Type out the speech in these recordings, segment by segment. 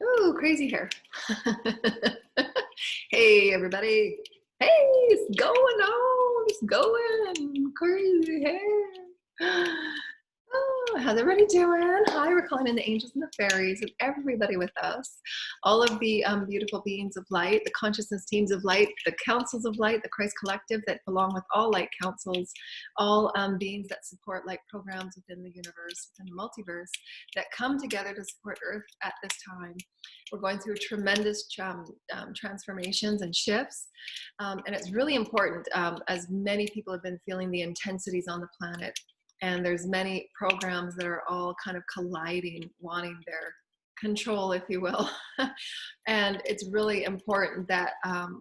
Oh, crazy hair. Hey, everybody. Hey, it's going on. It's going. Crazy hair. Oh, how's everybody doing? Hi, we're calling in the angels and the fairies and everybody with us. All of the beautiful beings of light, the consciousness teams of light, the councils of light, the Christ collective that belong with all light councils, all beings that support light programs within the universe, within the multiverse, that come together to support Earth at this time. We're going through tremendous transformations and shifts. And it's really important, as many people have been feeling the intensities on the planet. And there's many programs that are all kind of colliding, wanting their control, if you will. And it's really important that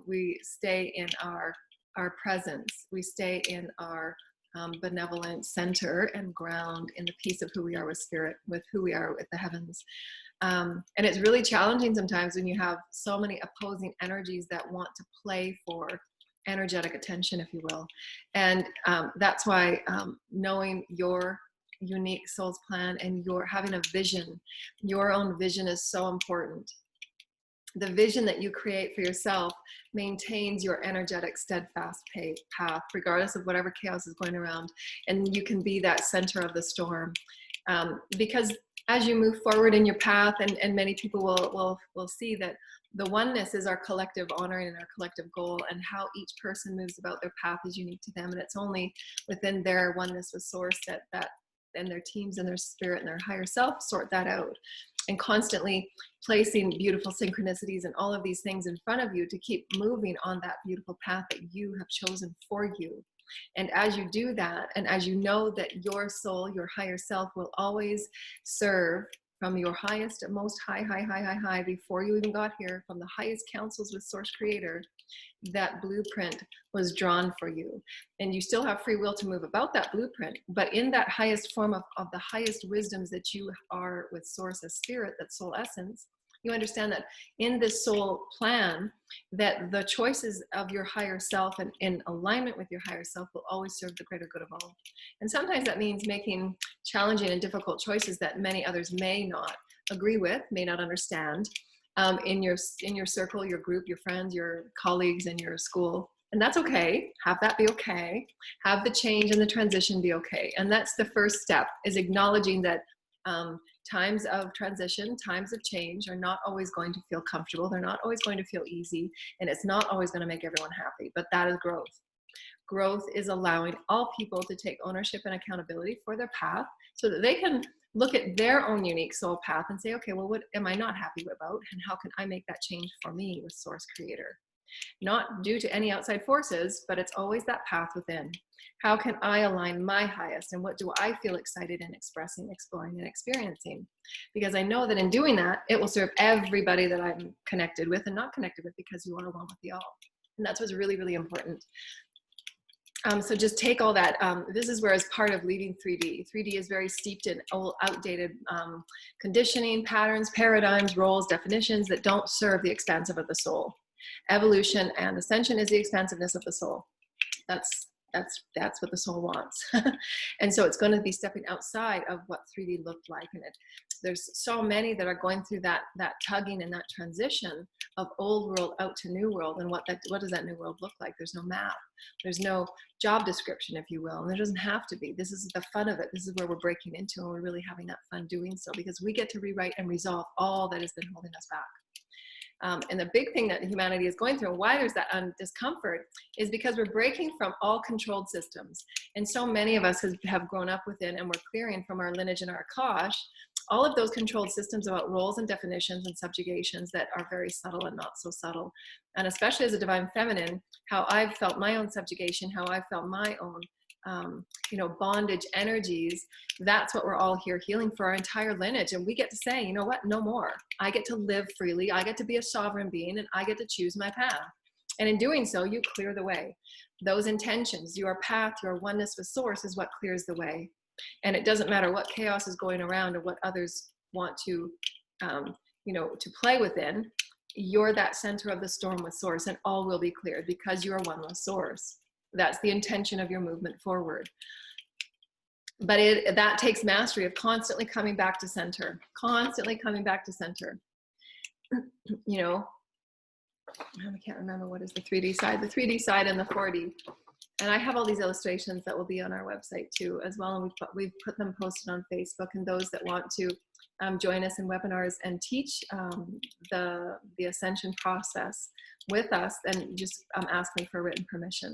we stay in our presence. We stay in our benevolent center and ground in the peace of who we are with spirit, with who we are with the heavens. And it's really challenging sometimes when you have so many opposing energies that want to play for energetic attention, if you will. And that's why knowing your unique soul's plan and your having a vision, your own vision is so important. The vision that you create for yourself maintains your energetic, steadfast path, regardless of whatever chaos is going around. And you can be that center of the storm. Because as you move forward in your path, and many people will see that the oneness is our collective honoring and our collective goal, and how each person moves about their path is unique to them. And it's only within their oneness with source that and their teams and their spirit and their higher self sort that out. And constantly placing beautiful synchronicities and all of these things in front of you to keep moving on that beautiful path that you have chosen for you. And as you do that, and as you know that your soul, your higher self, will always serve from your highest, most high, before you even got here, from the highest councils with Source Creator, that blueprint was drawn for you. And you still have free will to move about that blueprint, but in that highest form of the highest wisdoms that you are with Source as spirit, that soul essence, you understand that in this soul plan, that the choices of your higher self and in alignment with your higher self will always serve the greater good of all. And sometimes that means making challenging and difficult choices that many others may not agree with, may not understand, in your circle, your group, your friends, your colleagues, and your school. And that's okay. Have that be okay. Have the change and the transition be okay. And that's the first step, is acknowledging that times of transition, times of change are not always going to feel comfortable. They're not always going to feel easy, and it's not always going to make everyone happy, but that is growth. Growth is allowing all people to take ownership and accountability for their path so that they can look at their own unique soul path and say, okay, well, what am I not happy about? And how can I make that change for me with Source Creator? Not due to any outside forces, but it's always that path within. How can I align my highest, and what do I feel excited in expressing, exploring, and experiencing? Because I know that in doing that, it will serve everybody that I'm connected with and not connected with, because you are one with the all. And that's what's really, really important. So just take all that. This is where, as part of leaving 3D. 3D is very steeped in old, outdated conditioning, patterns, paradigms, roles, definitions that don't serve the expansive of the soul. Evolution and ascension is the expansiveness of the soul. That's what the soul wants. And so it's going to be stepping outside of what 3D looked like. And there's so many that are going through that tugging and that transition of old world out to new world. And what does that new world look like? There's no map. There's no job description, if you will. And there doesn't have to be. This is the fun of it. This is where we're breaking into, and we're really having that fun doing so, because we get to rewrite and resolve all that has been holding us back. And the big thing that humanity is going through, and why there's that discomfort, is because we're breaking from all controlled systems. And so many of us have grown up within, and we're clearing from our lineage and our akash, all of those controlled systems about roles and definitions and subjugations that are very subtle and not so subtle. And especially as a divine feminine, how I've felt my own subjugation, how I've felt my own bondage energies. That's what we're all here healing for, our entire lineage. And we get to say, you know what, no more. I get to live freely. I get to be a sovereign being, and I get to choose my path. And in doing so, you clear the way. Those intentions, your path, your oneness with Source is what clears the way. And it doesn't matter what chaos is going around or what others want to, to play within. You're that center of the storm with Source, and all will be cleared because you are one with Source. That's the intention of your movement forward. But that takes mastery of constantly coming back to center, constantly coming back to center. you know, I can't remember what is the 3D side, the 3D side and the 4D. And I have all these illustrations that will be on our website too, as well. And we've put them posted on Facebook. And those that want to join us in webinars and teach the ascension process with us, then just ask me for written permission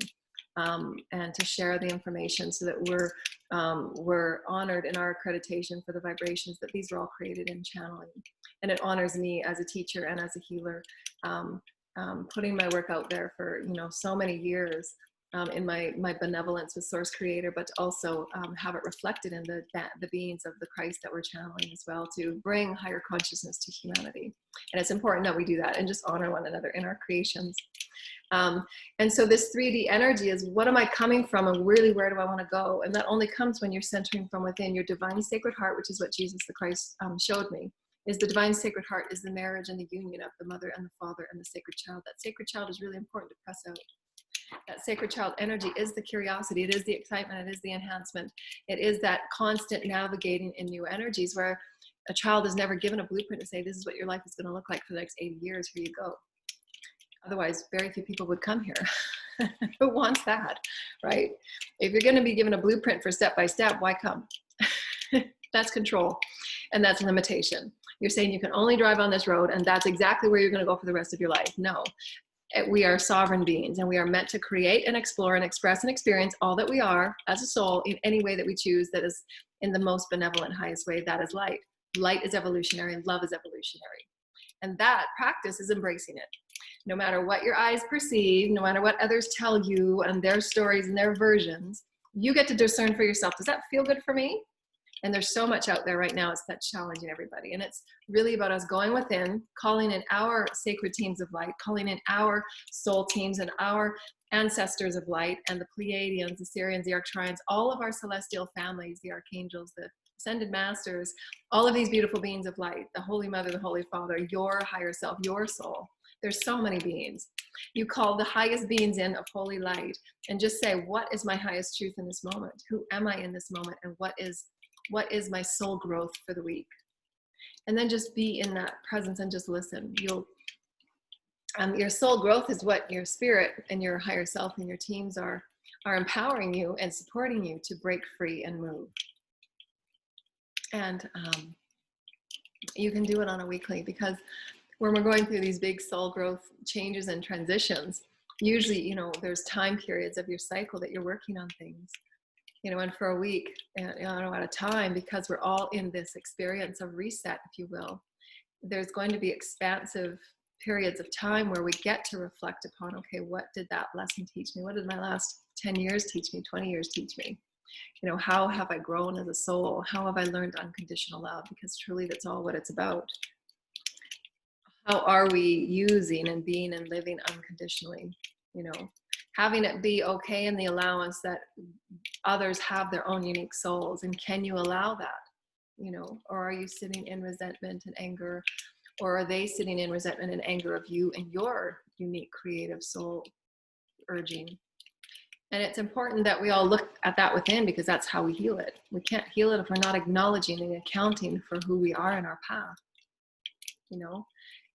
and to share the information, so that we're honored in our accreditation for the vibrations that these were all created in channeling. And it honors me as a teacher and as a healer, putting my work out there for so many years. In my benevolence with Source Creator, but to also have it reflected in the beings of the Christ that we're channeling as well, to bring higher consciousness to humanity. And it's important that we do that and just honor one another in our creations. And so this 3D energy is, what am I coming from, and really where do I want to go? And that only comes when you're centering from within. Your divine sacred heart, which is what Jesus the Christ showed me, is the divine sacred heart is the marriage and the union of the mother and the father and the sacred child. That sacred child is really important to press out. That sacred child energy is the curiosity, it is the excitement, it is the enhancement, it is that constant navigating in new energies, where a child is never given a blueprint to say, this is what your life is going to look like for the next 80 years, here you go. Otherwise, very few people would come here. Who wants that, right? If you're going to be given a blueprint for step by step, why come? That's control, and that's limitation. You're saying you can only drive on this road, and that's exactly where you're going to go for the rest of your life. No. We are sovereign beings, and we are meant to create and explore and express and experience all that we are as a soul in any way that we choose, that is in the most benevolent, highest way. That is light. Light is evolutionary, and love is evolutionary. And that practice is embracing it. No matter what your eyes perceive, no matter what others tell you and their stories and their versions, you get to discern for yourself. Does that feel good for me? And there's so much out there right now. It's that challenging everybody. And it's really about us going within, calling in our sacred teams of light, calling in our soul teams and our ancestors of light, and the Pleiadians, the Syrians, the Arcturians, all of our celestial families, the archangels, the ascended masters, all of these beautiful beings of light, the Holy Mother, the Holy Father, your higher self, your soul. There's so many beings. You call the highest beings in of holy light and just say, what is my highest truth in this moment? Who am I in this moment? And what is my soul growth for the week? And then just be in that presence and just listen. Your soul growth is what your spirit and your higher self and your teams are empowering you and supporting you to break free and move. And you can do it on a weekly, because when we're going through these big soul growth changes and transitions, usually, there's time periods of your cycle that you're working on things. And for a week, at a time, because we're all in this experience of reset, if you will, there's going to be expansive periods of time where we get to reflect upon, okay, what did that lesson teach me? What did my last 10 years teach me, 20 years teach me? How have I grown as a soul? How have I learned unconditional love? Because truly that's all what it's about. How are we using and being and living unconditionally? Having it be okay in the allowance that others have their own unique souls. And can you allow that? Or are you sitting in resentment and anger? Or are they sitting in resentment and anger of you and your unique creative soul urging? And it's important that we all look at that within, because that's how we heal it. We can't heal it if we're not acknowledging and accounting for who we are in our path.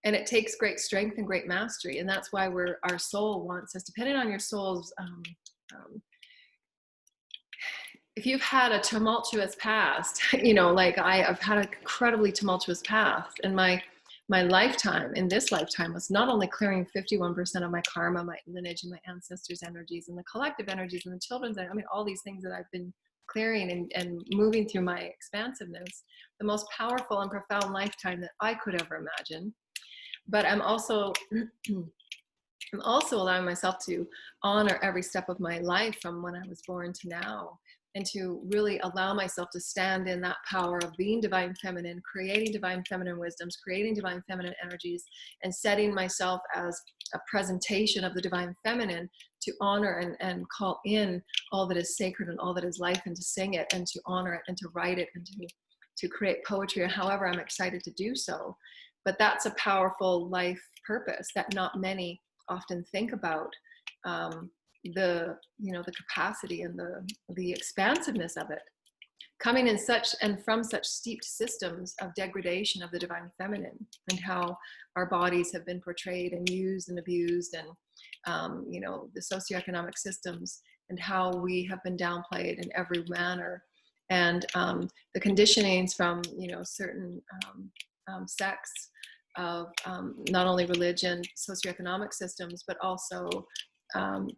And it takes great strength and great mastery. And that's why our soul wants us, depending on your soul's, if you've had a tumultuous past, like I've had an incredibly tumultuous past, and my lifetime, in this lifetime, was not only clearing 51% of my karma, my lineage, and my ancestors' energies, and the collective energies, and the children's, all these things that I've been clearing and moving through my expansiveness, the most powerful and profound lifetime that I could ever imagine. But I'm also allowing myself to honor every step of my life from when I was born to now, and to really allow myself to stand in that power of being divine feminine, creating divine feminine wisdoms, creating divine feminine energies, and setting myself as a presentation of the divine feminine to honor and call in all that is sacred and all that is life, and to sing it and to honor it and to write it and to create poetry, or however I'm excited to do so. But that's a powerful life purpose that not many often think about, the capacity and the expansiveness of it. coming in such and from such steeped systems of degradation of the divine feminine, and how our bodies have been portrayed and used and abused, and you know, the socioeconomic systems, and how we have been downplayed in every manner, and the conditionings from, you know, certain sects of not only religion, socioeconomic systems, but also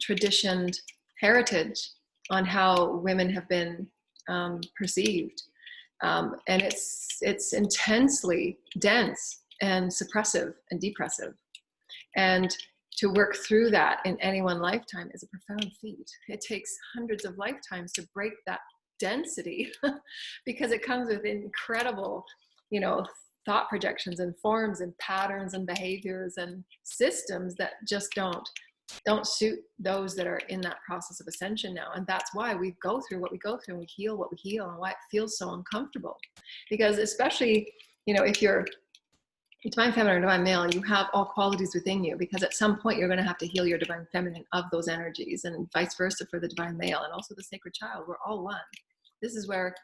traditioned heritage on how women have been perceived. And it's intensely dense and suppressive and depressive. And to work through that in any one lifetime is a profound feat. It takes hundreds of lifetimes to break that density because it comes with incredible, you know, thought projections and forms and patterns and behaviors and systems that just don't suit those that are in that process of ascension now. And that's why we go through what we go through, and we heal what we heal, and why it feels so uncomfortable. Because especially, you know, if you're divine feminine or divine male, you have all qualities within you, because at some point you're going to have to heal your divine feminine of those energies, and vice versa for the divine male, and also the sacred child. We're all one. This is where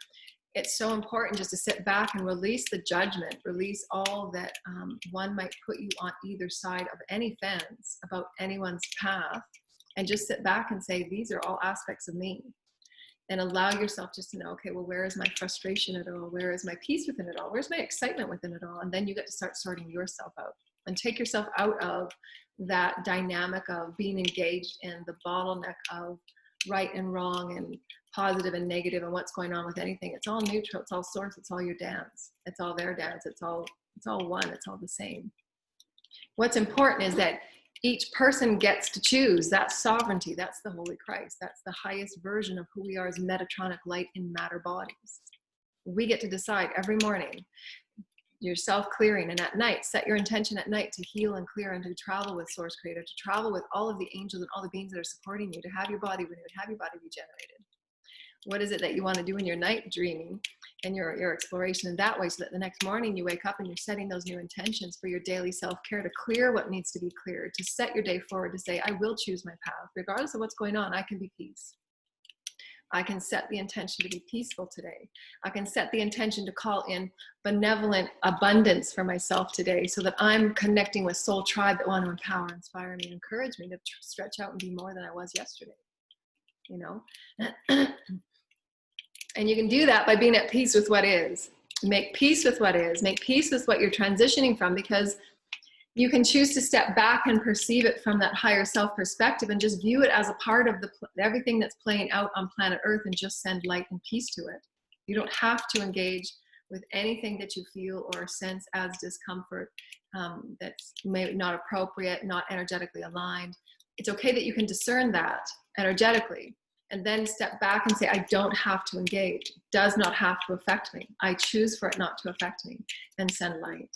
it's so important just to sit back and release the judgment, release all that one might put you on either side of any fence about anyone's path, and just sit back and say, these are all aspects of me. And allow yourself just to know, okay, well, where is my frustration at all? Where is my peace within it all? Where's my excitement within it all? And then you get to start sorting yourself out and take yourself out of that dynamic of being engaged in the bottleneck of right and wrong and positive and negative and what's going on with anything. It's all neutral. It's all source. It's all your dance. It's all their dance. It's all one. It's all the same. What's important is that each person gets to choose. That's sovereignty. That's the Holy Christ. That's the highest version of who we are as Metatronic light in matter bodies. We get to decide every morning, your self-clearing, and at night, set your intention at night to heal and clear and to travel with Source Creator, to travel with all of the angels and all the beings that are supporting you, to have your body renewed, have your body regenerated. What is it that you want to do in your night dreaming and your exploration in that way, so that the next morning you wake up and you're setting those new intentions for your daily self-care, to clear what needs to be cleared, to set your day forward, to say, I will choose my path. Regardless of what's going on, I can be peace. I can set the intention to be peaceful today. I can set the intention to call in benevolent abundance for myself today, so that I'm connecting with soul tribe that want to empower, inspire me, encourage me to stretch out and be more than I was yesterday. You know? And you can do that by being at peace with what is. Make peace with what is. Make peace with what you're transitioning from, because you can choose to step back and perceive it from that higher self perspective and just view it as a part of everything that's playing out on planet Earth, and just send light and peace to it. You don't have to engage with anything that you feel or sense as discomfort, that's maybe not appropriate, not energetically aligned. It's okay that you can discern that energetically, and then step back and say, I don't have to engage. It does not have to affect me. I choose for it not to affect me, and send light.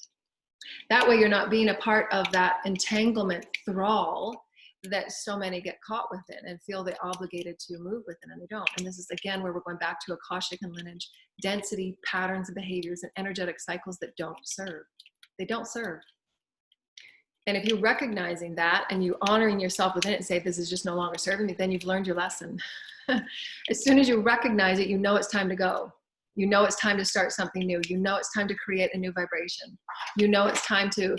That way you're not being a part of that entanglement thrall that so many get caught within and feel they're obligated to move within, and they don't. And this is, again, where we're going back to Akashic and lineage, density, patterns of behaviors, and energetic cycles that don't serve. They don't serve. And if you're recognizing that and you honoring yourself within it and say, this is just no longer serving me, then you've learned your lesson. As soon as you recognize it, you know it's time to go. You know it's time to start something new. You know it's time to create a new vibration. You know it's time to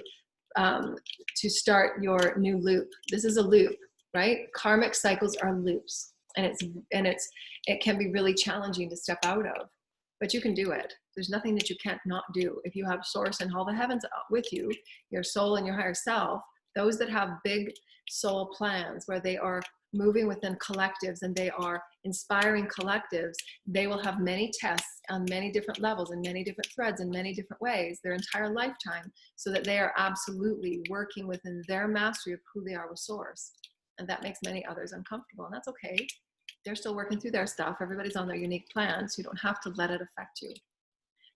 start your new loop. This is a loop, right? Karmic cycles are loops, and it can be really challenging to step out of, but you can do it. There's nothing that you can't not do. If you have Source and all the heavens with you, your soul and your higher self, those that have big soul plans where they are moving within collectives and they are inspiring collectives, they will have many tests on many different levels and many different threads in many different ways their entire lifetime, so that they are absolutely working within their mastery of who they are with Source. And that makes many others uncomfortable, and that's okay. They're still working through their stuff. Everybody's on their unique plan, so you don't have to let it affect you.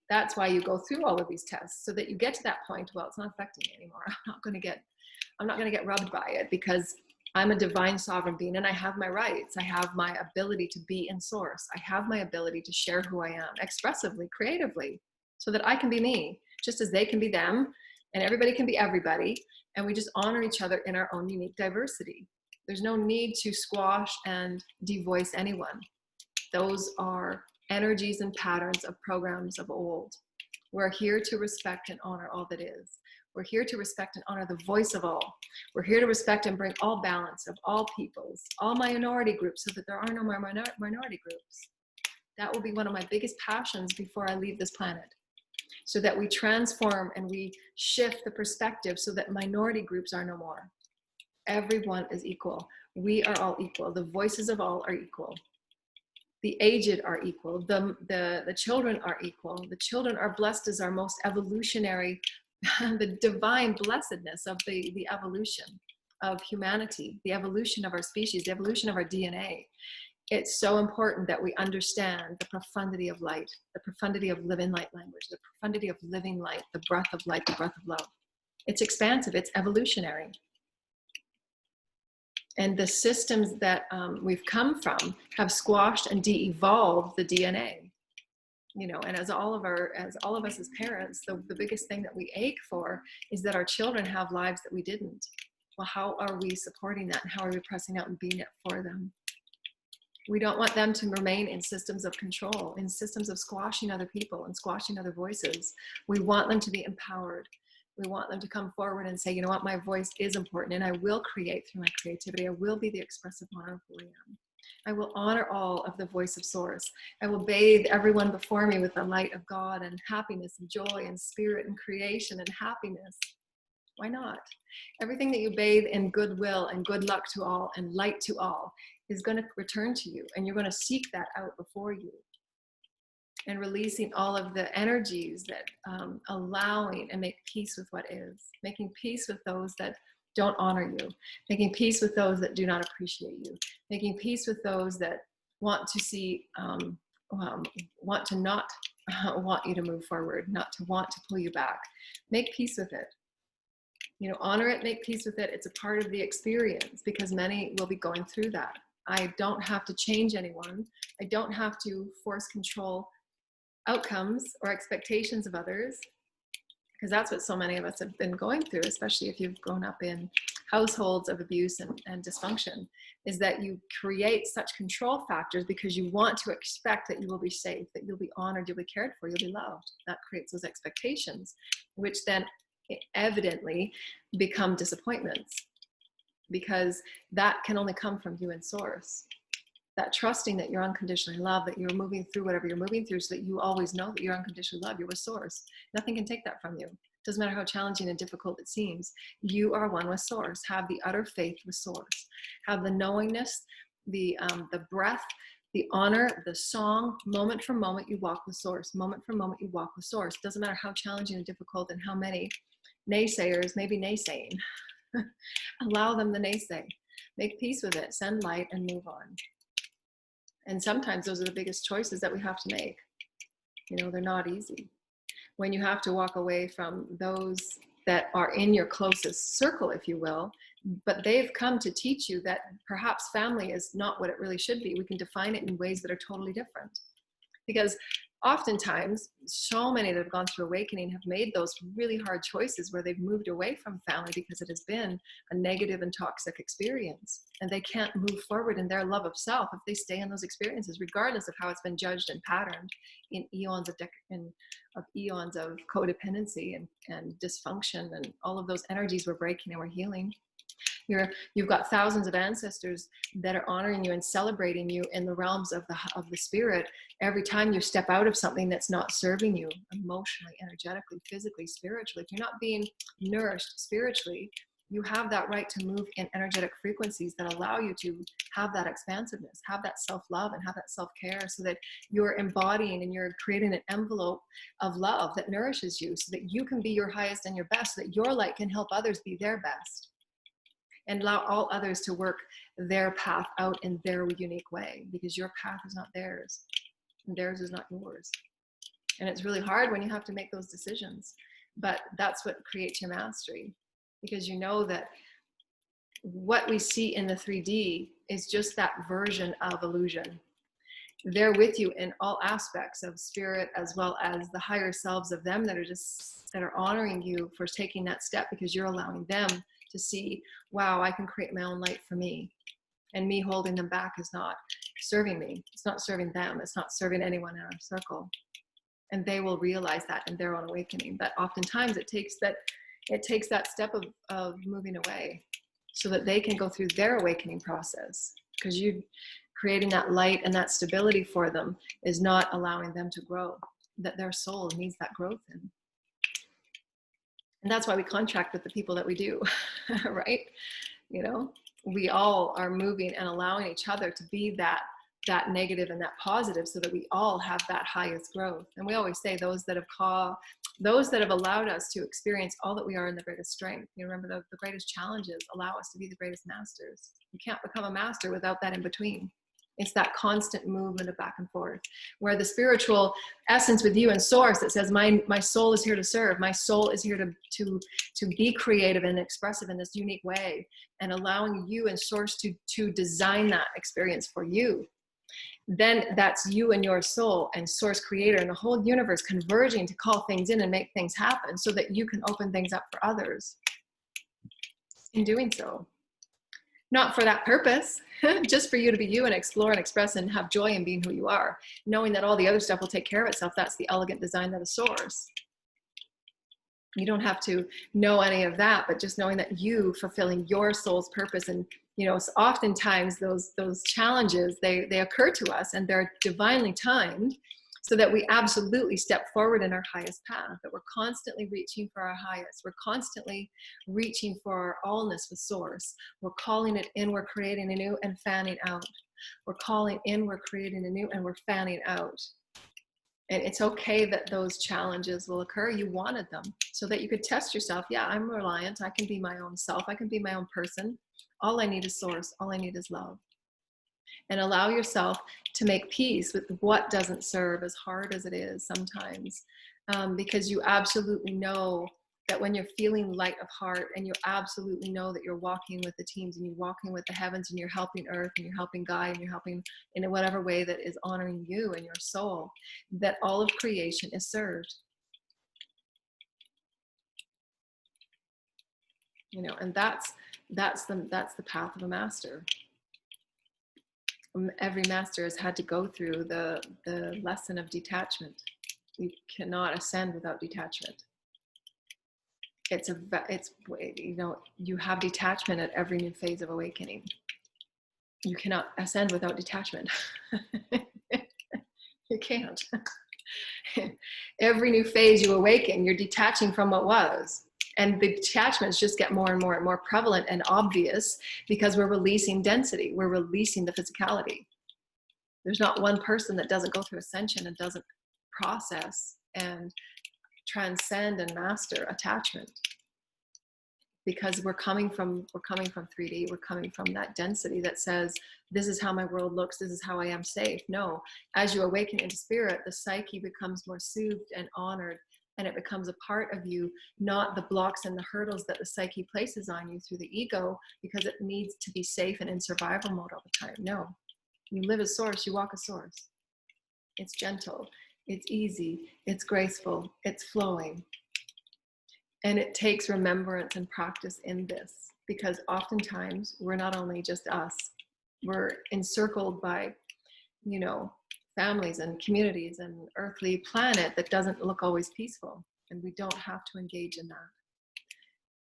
That's why you go through all of these tests, so that you get to that point, well, it's not affecting me anymore. I'm not going to get rubbed by it, because I'm a divine sovereign being and I have my rights. I have my ability to be in Source. I have my ability to share who I am expressively, creatively, so that I can be me, just as they can be them, and everybody can be everybody. And we just honor each other in our own unique diversity. There's no need to squash and devoice anyone. Those are energies and patterns of programs of old. We're here to respect and honor all that is. We're here to respect and honor the voice of all. We're here to respect and bring all balance of all peoples, all minority groups, so that there are no more minority groups. That will be one of my biggest passions before I leave this planet, so that we transform and we shift the perspective so that minority groups are no more. Everyone is equal. We are all equal. The voices of all are equal. The aged are equal. The children are equal. The children are blessed as our most evolutionary, the divine blessedness of the evolution of humanity, the evolution of our species, the evolution of our DNA. It's so important that we understand the profundity of light, the profundity of living light language, the profundity of living light, the breath of light, the breath of love. It's expansive, it's evolutionary. And the systems that we've come from have squashed and de-evolved the DNA. You know, and as all of us as parents, the biggest thing that we ache for is that our children have lives that we didn't. Well, how are we supporting that? And how are we pressing out and being it for them? We don't want them to remain in systems of control, in systems of squashing other people and squashing other voices. We want them to be empowered. We want them to come forward and say, you know what, my voice is important, and I will create through my creativity. I will be the expressive honor of who I am. I will honor all of the voice of source. I will bathe everyone before me with the light of God and happiness and joy and spirit and creation and happiness. Why not? Everything that you bathe in goodwill and good luck to all and light to all is going to return to you, and you're going to seek that out before you. And releasing all of the energies that allowing and make peace with what is, making peace with those that don't honor you, making peace with those that do not appreciate you, making peace with those that want to see, want to not want you to move forward, not to want to pull you back. Make peace with it. You know, honor it, make peace with it. It's a part of the experience, because many will be going through that. I don't have to change anyone. I don't have to force control outcomes or expectations of others, because that's what so many of us have been going through, especially if you've grown up in households of abuse and dysfunction, is that you create such control factors because you want to expect that you will be safe, that you'll be honored, you'll be cared for, you'll be loved. That creates those expectations, which then evidently become disappointments, because that can only come from you and source. That trusting that you're unconditionally loved, that you're moving through whatever you're moving through, so that you always know that you're unconditionally loved, you're with source. Nothing can take that from you. Doesn't matter how challenging and difficult it seems. You are one with source. Have the utter faith with source. Have the knowingness, the breath, the honor, the song. Moment for moment, you walk with source. Moment for moment, you walk with source. Doesn't matter how challenging and difficult and how many naysayers may be naysaying. Allow them to naysay. Make peace with it. Send light and move on. And sometimes those are the biggest choices that we have to make. You know, they're not easy. When you have to walk away from those that are in your closest circle, if you will, but they've come to teach you that perhaps family is not what it really should be. We can define it in ways that are totally different. Because oftentimes, so many that have gone through awakening have made those really hard choices where they've moved away from family because it has been a negative and toxic experience. And they can't move forward in their love of self if they stay in those experiences, regardless of how it's been judged and patterned in eons of codependency and dysfunction, and all of those energies we're breaking and we're healing. You've got thousands of ancestors that are honoring you and celebrating you in the realms of the spirit every time you step out of something that's not serving you emotionally, energetically, physically, spiritually. If you're not being nourished spiritually, you have that right to move in energetic frequencies that allow you to have that expansiveness, have that self-love, and have that self-care, so that you're embodying and you're creating an envelope of love that nourishes you, so that you can be your highest and your best, so that your light can help others be their best. And allow all others to work their path out in their unique way, because your path is not theirs and theirs is not yours. And it's really hard when you have to make those decisions, but that's what creates your mastery, because you know that what we see in the 3D is just that version of illusion. They're with you in all aspects of spirit, as well as the higher selves of them that are honoring you for taking that step, because you're allowing them to see, wow, I can create my own light for me. And me holding them back is not serving me. It's not serving them. It's not serving anyone in our circle. And they will realize that in their own awakening. But oftentimes it takes that step of moving away so that they can go through their awakening process. Because you creating that light and that stability for them is not allowing them to grow, that their soul needs that growth in. And that's why we contract with the people that we do, right? You know, we all are moving and allowing each other to be that negative and that positive, so that we all have that highest growth. And we always say those that have allowed us to experience all that we are in the greatest strength. You remember the greatest challenges allow us to be the greatest masters. You can't become a master without that in between. It's that constant movement of back and forth, where the spiritual essence with you and source that says, my soul is here to serve. My soul is here to be creative and expressive in this unique way, and allowing you and source to design that experience for you. Then that's you and your soul and source creator and the whole universe converging to call things in and make things happen, so that you can open things up for others. In doing so, not for that purpose, just for you to be you and explore and express and have joy in being who you are, knowing that all the other stuff will take care of itself. That's the elegant design of the source. You don't have to know any of that, but just knowing that you fulfilling your soul's purpose. And you know, so oftentimes those challenges, they occur to us, and they're divinely timed, so that we absolutely step forward in our highest path, that we're constantly reaching for our highest. We're constantly reaching for our allness with source. We're calling it in, we're creating anew and fanning out. We're calling in, we're creating anew, and we're fanning out. And it's okay that those challenges will occur. You wanted them so that you could test yourself. Yeah, I'm reliant. I can be my own self. I can be my own person. All I need is source. All I need is love. And allow yourself to make peace with what doesn't serve, as hard as it is sometimes. Because you absolutely know that when you're feeling light of heart, and you absolutely know that you're walking with the teams, and you're walking with the heavens, and you're helping earth, and you're helping guide, and you're helping in whatever way that is honoring you and your soul, that all of creation is served. You know, and that's the path of a master. Every master has had to go through the lesson of detachment. You cannot ascend without detachment. It's you know, you have detachment at every new phase of awakening. You cannot ascend without detachment. You can't. Every new phase you awaken, you're detaching from what was. And the detachments just get more and more and more prevalent and obvious, because we're releasing density. We're releasing the physicality. There's not one person that doesn't go through ascension and doesn't process and transcend and master attachment, because we're coming from 3D. We're coming from that density that says, this is how my world looks. This is how I am safe. No, as you awaken into spirit, the psyche becomes more soothed and honored, and it becomes a part of you, not the blocks and the hurdles that the psyche places on you through the ego, because it needs to be safe and in survival mode all the time. No, you live as source, you walk as source. It's gentle, it's easy, it's graceful, it's flowing. And it takes remembrance and practice in this, because oftentimes we're not only just us, we're encircled by, you know, families and communities and earthly planet that doesn't look always peaceful. And we don't have to engage in that.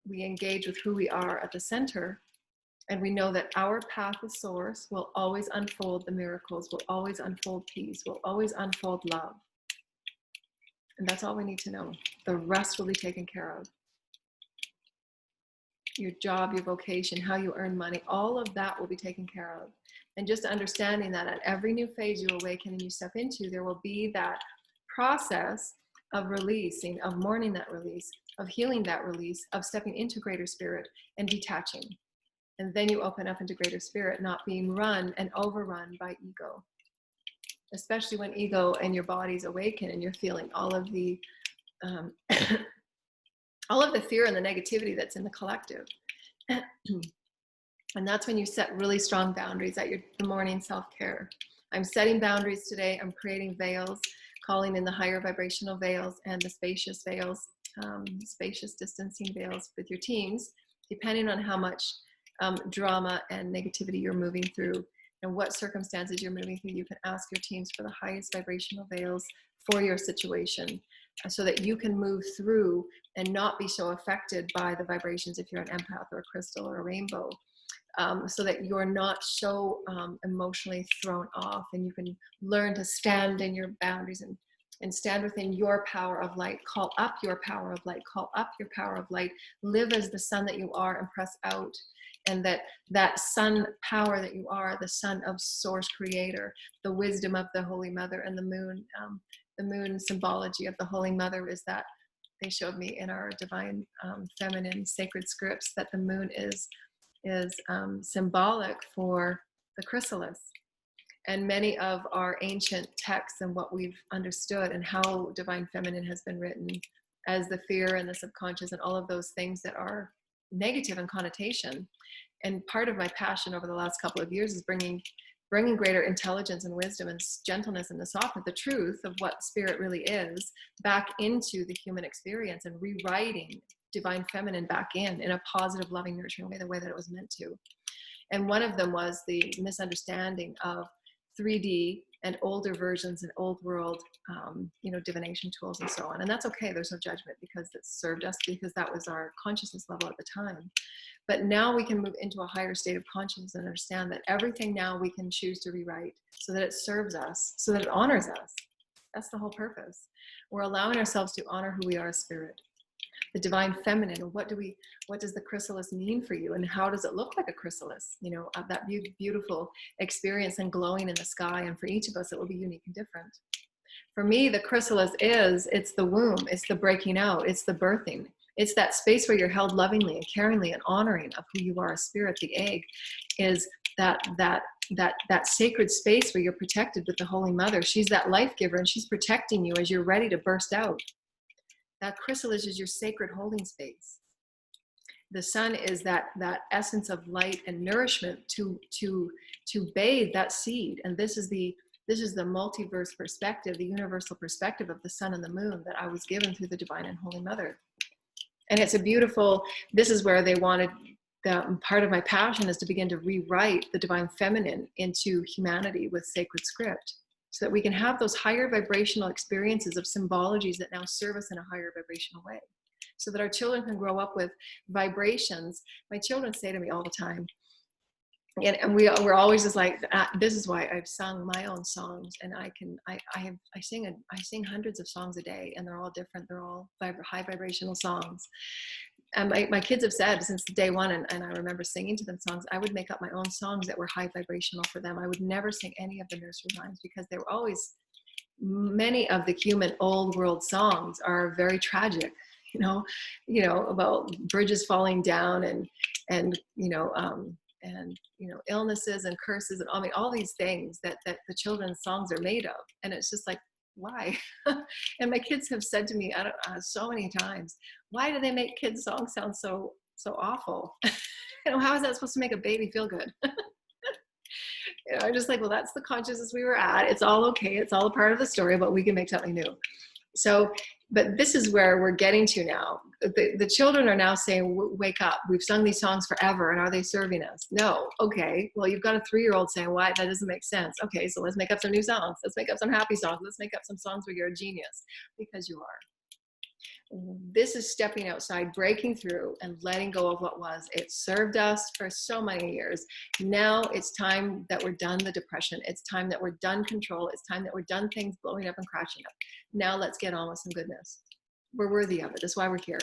We engage with who we are at the center, and we know that our path of source will always unfold the miracles, will always unfold peace, will always unfold love. And that's all we need to know. The rest will be taken care of. Your job, your vocation, how you earn money, all of that will be taken care of. And just understanding that at every new phase you awaken and you step into, there will be that process of releasing, of mourning that release, of healing that release, of stepping into greater spirit and detaching. And then you open up into greater spirit, not being run and overrun by ego. Especially when ego and your body's awaken and you're feeling all of the all of the fear and the negativity that's in the collective. And that's when you set really strong boundaries at the morning self-care. I'm setting boundaries today. I'm creating veils, calling in the higher vibrational veils and the spacious veils, spacious distancing veils with your teams, depending on how much drama and negativity you're moving through. and what circumstances you're moving through, you can ask your teams for the highest vibrational veils for your situation, so that you can move through and not be so affected by the vibrations if you're an empath or a crystal or a rainbow, so that you're not so emotionally thrown off, and you can learn to stand in your boundaries and stand within your power of light. Call up your power of light. Call up your power of light. Live as the sun that you are and press out. And that sun power that you are, the son of source creator, the wisdom of the Holy Mother, and the moon symbology of the Holy Mother is that they showed me in our divine feminine sacred scripts that the moon is symbolic for the chrysalis. And many of our ancient texts and what we've understood and how divine feminine has been written as the fear and the subconscious and all of those things that are negative in connotation. And part of my passion over the last couple of years is bringing greater intelligence and wisdom and gentleness and the softness, the truth of what spirit really is, back into the human experience, and rewriting divine feminine back in a positive, loving, nurturing way, the way that it was meant to. And one of them was the misunderstanding of 3D and older versions and old world, divination tools and so on. And that's okay. There's no judgment, because it served us, because that was our consciousness level at the time. But now we can move into a higher state of consciousness and understand that everything now we can choose to rewrite so that it serves us, so that it honors us. That's the whole purpose. We're allowing ourselves to honor who we are as spirit. The divine feminine, what does the chrysalis mean for you, and how does it look like a chrysalis? That beautiful experience and glowing in the sky, and for each of us it will be unique and different. For me, the chrysalis it's the womb, it's the breaking out, it's the birthing, it's that space where you're held lovingly and caringly and honoring of who you are as spirit. The egg is that sacred space where you're protected with the Holy Mother. She's that life giver, and she's protecting you as you're ready to burst out. That chrysalis is your sacred holding space. The sun is that essence of light and nourishment to bathe that seed. And this is the multiverse perspective, the universal perspective of the sun and the moon that I was given through the divine and Holy Mother. And it's a beautiful, this is where they wanted, part of my passion is to begin to rewrite the divine feminine into humanity with sacred script, so that we can have those higher vibrational experiences of symbologies that now serve us in a higher vibrational way, so that our children can grow up with vibrations. My children say to me all the time, and we're always just like, this is why I've sung my own songs, and I sing hundreds of songs a day, and they're all different. They're all high vibrational songs. And my kids have said since day one, and I remember singing to them songs, I would make up my own songs that were high vibrational for them. I would never sing any of the nursery rhymes, because they were always, many of the human old world songs are very tragic, about bridges falling down and illnesses and curses, and all these things that the children's songs are made of. And it's just like, why? And my kids have said to me so many times, why do they make kids' songs sound so awful? How is that supposed to make a baby feel good? I'm just like, well, that's the consciousness we were at. It's all okay. It's all a part of the story, but we can make something new. So, but this is where we're getting to now. The children are now saying, wake up. We've sung these songs forever, and are they serving us? No. Okay. Well, you've got a 3-year-old saying, why? That doesn't make sense. Okay, so let's make up some new songs. Let's make up some happy songs. Let's make up some songs where you're a genius, because you are. This is stepping outside, breaking through, and letting go of what was. It served us for so many years. Now it's time that we're done the depression. It's time that we're done control. It's time that we're done things blowing up and crashing up. Now let's get on with some goodness. We're worthy of it. That's why we're here.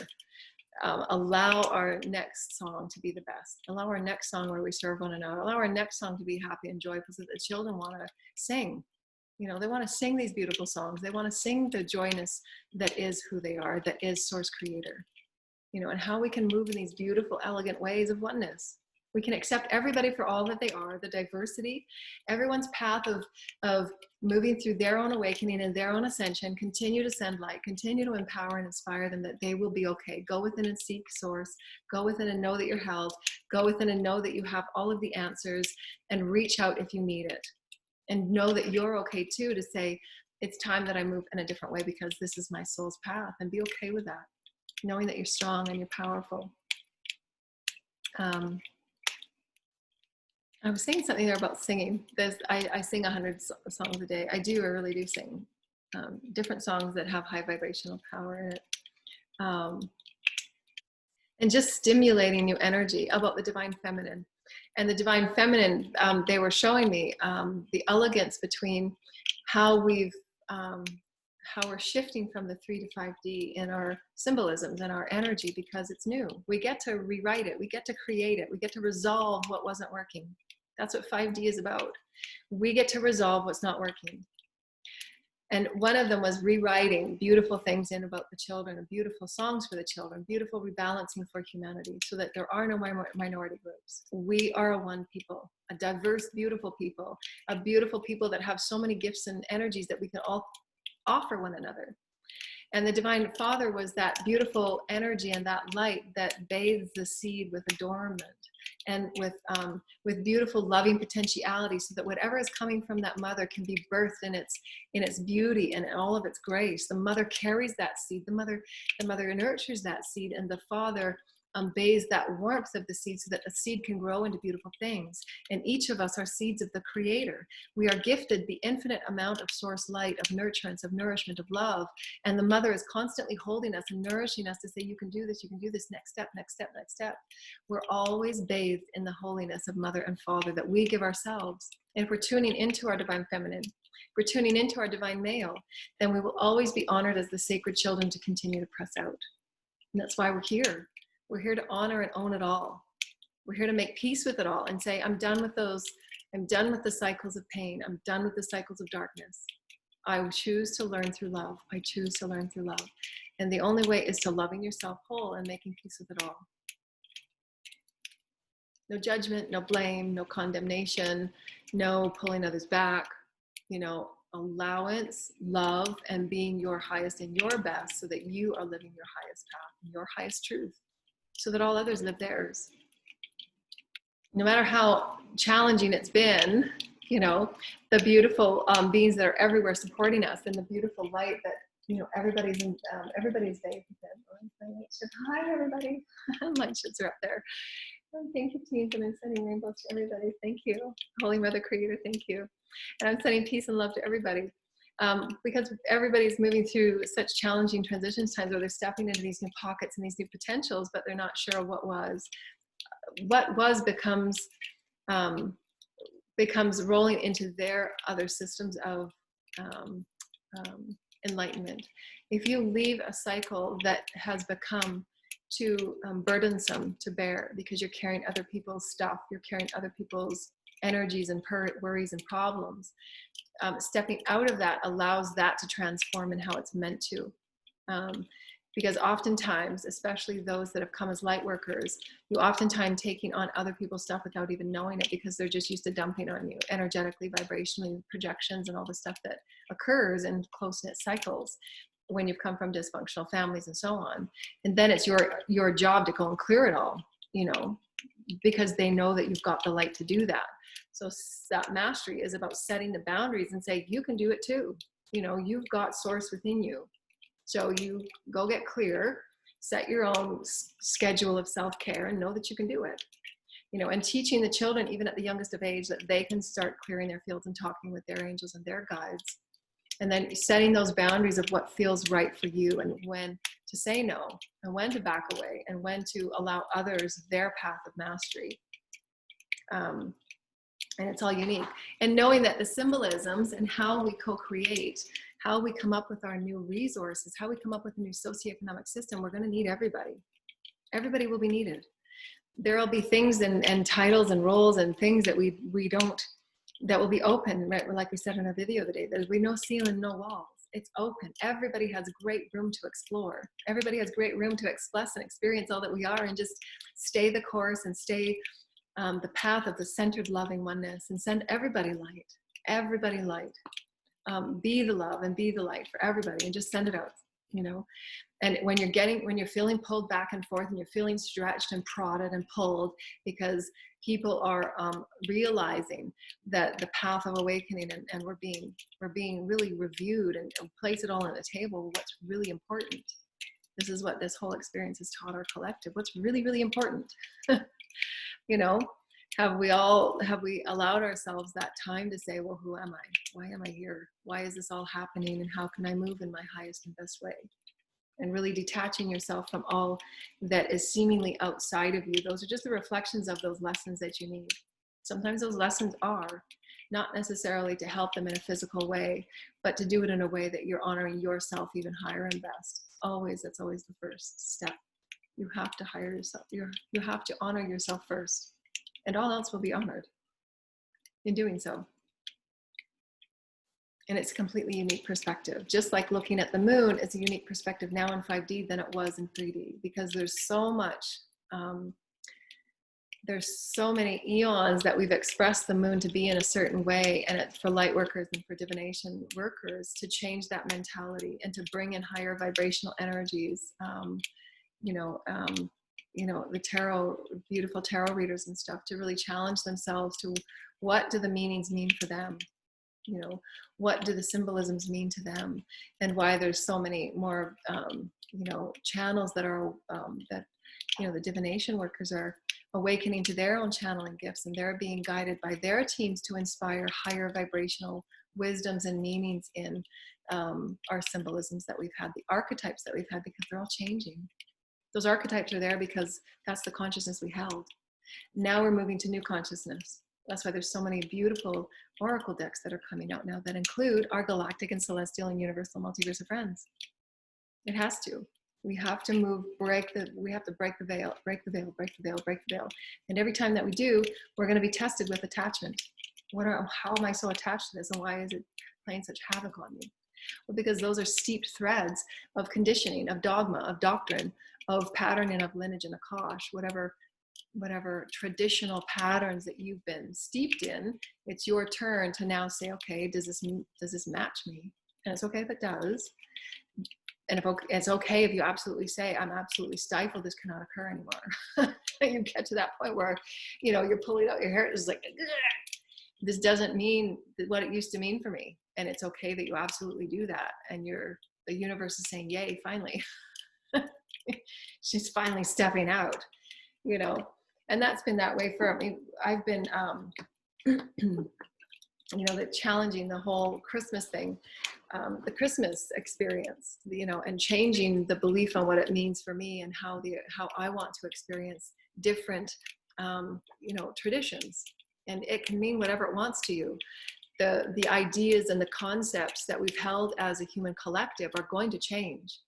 Allow our next song to be the best. Allow our next song where we serve one another. Allow our next song to be happy and joyful, so that the children want to sing. They want to sing these beautiful songs. They want to sing the joyness that is who they are, that is source creator, and how we can move in these beautiful, elegant ways of oneness. We can accept everybody for all that they are, the diversity, everyone's path of moving through their own awakening and their own ascension. Continue to send light, continue to empower and inspire them that they will be okay. Go within and seek source. Go within and know that you're held. Go within and know that you have all of the answers, and reach out if you need it. And know that you're okay too, to say, it's time that I move in a different way, because this is my soul's path, and be okay with that, knowing that you're strong and you're powerful. I was saying something there about singing. I sing 100 songs a day. I really do sing different songs that have high vibrational power in it. And just stimulating new energy about the divine feminine. And the divine feminine, they were showing me the elegance between how we're shifting from the 3 to 5D in our symbolisms and our energy, because it's new. We get to rewrite it. We get to create it. We get to resolve what wasn't working. That's what 5D is about. We get to resolve what's not working. And one of them was rewriting beautiful things in about the children, and beautiful songs for the children, beautiful rebalancing for humanity, so that there are no minority groups. We are a one people, a diverse, beautiful people that have so many gifts and energies that we can all offer one another. And the Divine Father was that beautiful energy and that light that bathes the seed with adornment and with beautiful loving potentiality, so that whatever is coming from that mother can be birthed in its beauty and in all of its grace. The mother carries that seed. The mother nurtures that seed, and the Father bathes that warmth of the seed, so that the seed can grow into beautiful things. And each of us are seeds of the Creator. We are gifted the infinite amount of source light, of nurturance, of nourishment, of love. And the mother is constantly holding us and nourishing us to say, you can do this, next step, next step, next step. We're always bathed in the holiness of mother and father that we give ourselves. And if we're tuning into our divine feminine, if we're tuning into our divine male, then we will always be honored as the sacred children to continue to press out. And that's why we're here. We're here to honor and own it all. We're here to make peace with it all and say, I'm done with those. I'm done with the cycles of pain. I'm done with the cycles of darkness. I choose to learn through love. I choose to learn through love. And the only way is to loving yourself whole and making peace with it all. No judgment, no blame, no condemnation, no pulling others back, allowance, love, and being your highest and your best, so that you are living your highest path and your highest truth, so that all others live theirs. No matter how challenging it's been, the beautiful beings that are everywhere supporting us, and the beautiful light that, everybody's bathed in. Hi, everybody. Light shits are up there. Thank you, teams, and I'm sending rainbows to everybody. Thank you. Holy Mother Creator, thank you. And I'm sending peace and love to everybody. Because everybody's moving through such challenging transitions times, where they're stepping into these new pockets and these new potentials, but they're not sure what was. What was becomes rolling into their other systems of enlightenment. If you leave a cycle that has become too burdensome to bear, because you're carrying other people's stuff, you're carrying other people's energies and worries and problems, stepping out of that allows that to transform in how it's meant to. Because oftentimes, especially those that have come as light workers, you oftentimes taking on other people's stuff without even knowing it, because they're just used to dumping on you energetically, vibrationally, projections, and all the stuff that occurs in close-knit cycles when you've come from dysfunctional families and so on. And then it's your job to go and clear it all, because they know that you've got the light to do that. So that mastery is about setting the boundaries and say, you can do it too. You've got source within you. So you go get clear, set your own schedule of self-care, and know that you can do it. And teaching the children, even at the youngest of age, that they can start clearing their fields and talking with their angels and their guides. And then setting those boundaries of what feels right for you, and when to say no, and when to back away, and when to allow others their path of mastery. And it's all unique. And knowing that the symbolisms and how we co-create, how we come up with our new resources, how we come up with a new socioeconomic system, we're going to need everybody. Everybody will be needed. There will be things and titles and roles and things that we don't, that will be open, right? Like we said in our video today, there's no ceiling, no walls. It's open. Everybody has great room to explore. Everybody has great room to express and experience all that we are, and just stay the course and stay the path of the centered loving oneness, and send everybody light. Everybody light. Be the love and be the light for everybody, and just send it out, And when you're feeling pulled back and forth, and you're feeling stretched and prodded and pulled, because people are realizing that the path of awakening, and we're being really reviewed, and place it all on the table, what's really important. This is what this whole experience has taught our collective. What's really, really important, Have we allowed ourselves that time to say, well, who am I? Why am I here? Why is this all happening? And how can I move in my highest and best way? And really detaching yourself from all that is seemingly outside of you. Those are just the reflections of those lessons that you need. Sometimes those lessons are not necessarily to help them in a physical way, but to do it in a way that you're honoring yourself even higher and best. Always, that's always the first step. You have to hire yourself. You have to honor yourself first, and all else will be honored in doing so. And it's a completely unique perspective. Just like looking at the moon, it's a unique perspective now in 5D than it was in 3D, because there's so much, there's so many eons that we've expressed the moon to be in a certain way, and it's for light workers and for divination workers to change that mentality and to bring in higher vibrational energies. The tarot, beautiful tarot readers and stuff, to really challenge themselves to what do the meanings mean for them? What do the symbolisms mean to them, and why there's so many more, channels that are, the divination workers are awakening to their own channeling gifts, and they're being guided by their teams to inspire higher vibrational wisdoms and meanings in our symbolisms that we've had, the archetypes that we've had, because they're all changing. Those archetypes are there because that's the consciousness we held. Now we're moving to new consciousness. That's why there's so many beautiful oracle decks that are coming out now that include our galactic and celestial and universal multiverse of friends. It has to. We have to break the veil, break the veil, break the veil, break the veil. And every time that we do, we're going to be tested with attachment. How am I so attached to this, and why is it playing such havoc on me? Well, because those are steeped threads of conditioning, of dogma, of doctrine, of patterning, of lineage and akash, whatever traditional patterns that you've been steeped in. It's your turn to now say, okay, does this match me? And it's okay if it does. And it's okay if you absolutely say, I'm absolutely stifled, this cannot occur anymore. You get to that point where, you're pulling out your hair, it's like, this doesn't mean what it used to mean for me. And it's okay that you absolutely do that. And the universe is saying, yay, finally. She's finally stepping out, and that's been that way for me. I've been, challenging the whole Christmas thing, the Christmas experience, and changing the belief on what it means for me and how I want to experience different, traditions. And it can mean whatever it wants to you. The ideas and the concepts that we've held as a human collective are going to change.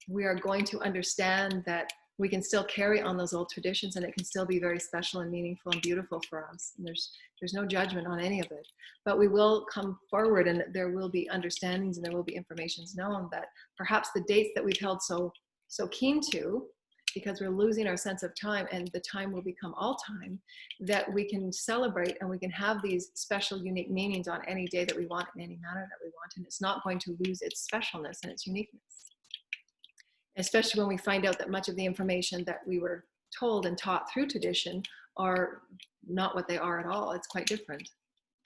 We are going to understand that we can still carry on those old traditions, and it can still be very special and meaningful and beautiful for us. And there's no judgment on any of it, but we will come forward, and there will be understandings, and there will be informations known that perhaps the dates that we've held so keen to, because we're losing our sense of time, and the time will become all time, that we can celebrate and we can have these special, unique meanings on any day that we want, in any manner that we want, and it's not going to lose its specialness and its uniqueness. Especially when we find out that much of the information that we were told and taught through tradition are not what they are at all. It's quite different.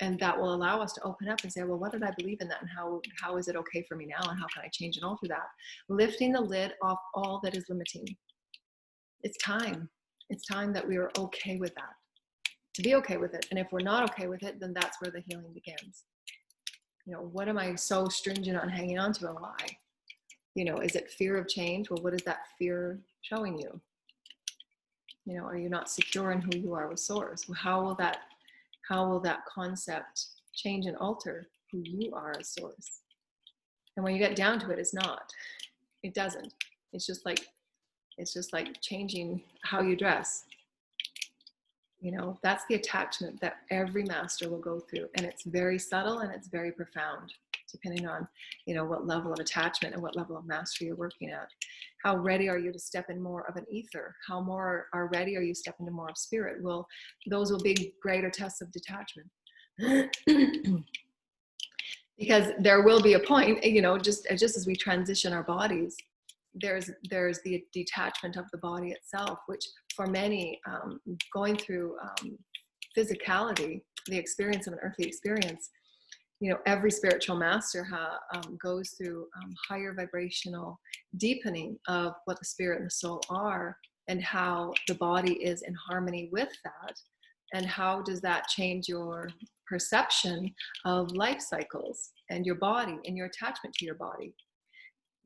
And that will allow us to open up and say, well, what did I believe in that? And how is it okay for me now? And how can I change and alter that? Lifting the lid off all that is limiting. It's time. It's time that we are okay with that, to be okay with it. And if we're not okay with it, then that's where the healing begins. What am I so stringent on hanging on to, and why? Is it fear of change? Well, what is that fear showing you? Are you not secure in who you are with source? Well, how will that concept change and alter who you are as source? And when you get down to it, it's not. It doesn't. It's just like changing how you dress. That's the attachment that every master will go through, and it's very subtle and it's very profound, depending on what level of attachment and what level of mastery you're working at. How ready are you to step in more of an ether? How more ready are you stepping into more of spirit? Well, those will be greater tests of detachment. Because there will be a point, just as we transition our bodies, there's the detachment of the body itself, which for many, going through physicality, the experience of an earthly experience, every spiritual master goes through higher vibrational deepening of what the spirit and the soul are, and how the body is in harmony with that. And how does that change your perception of life cycles and your body and your attachment to your body?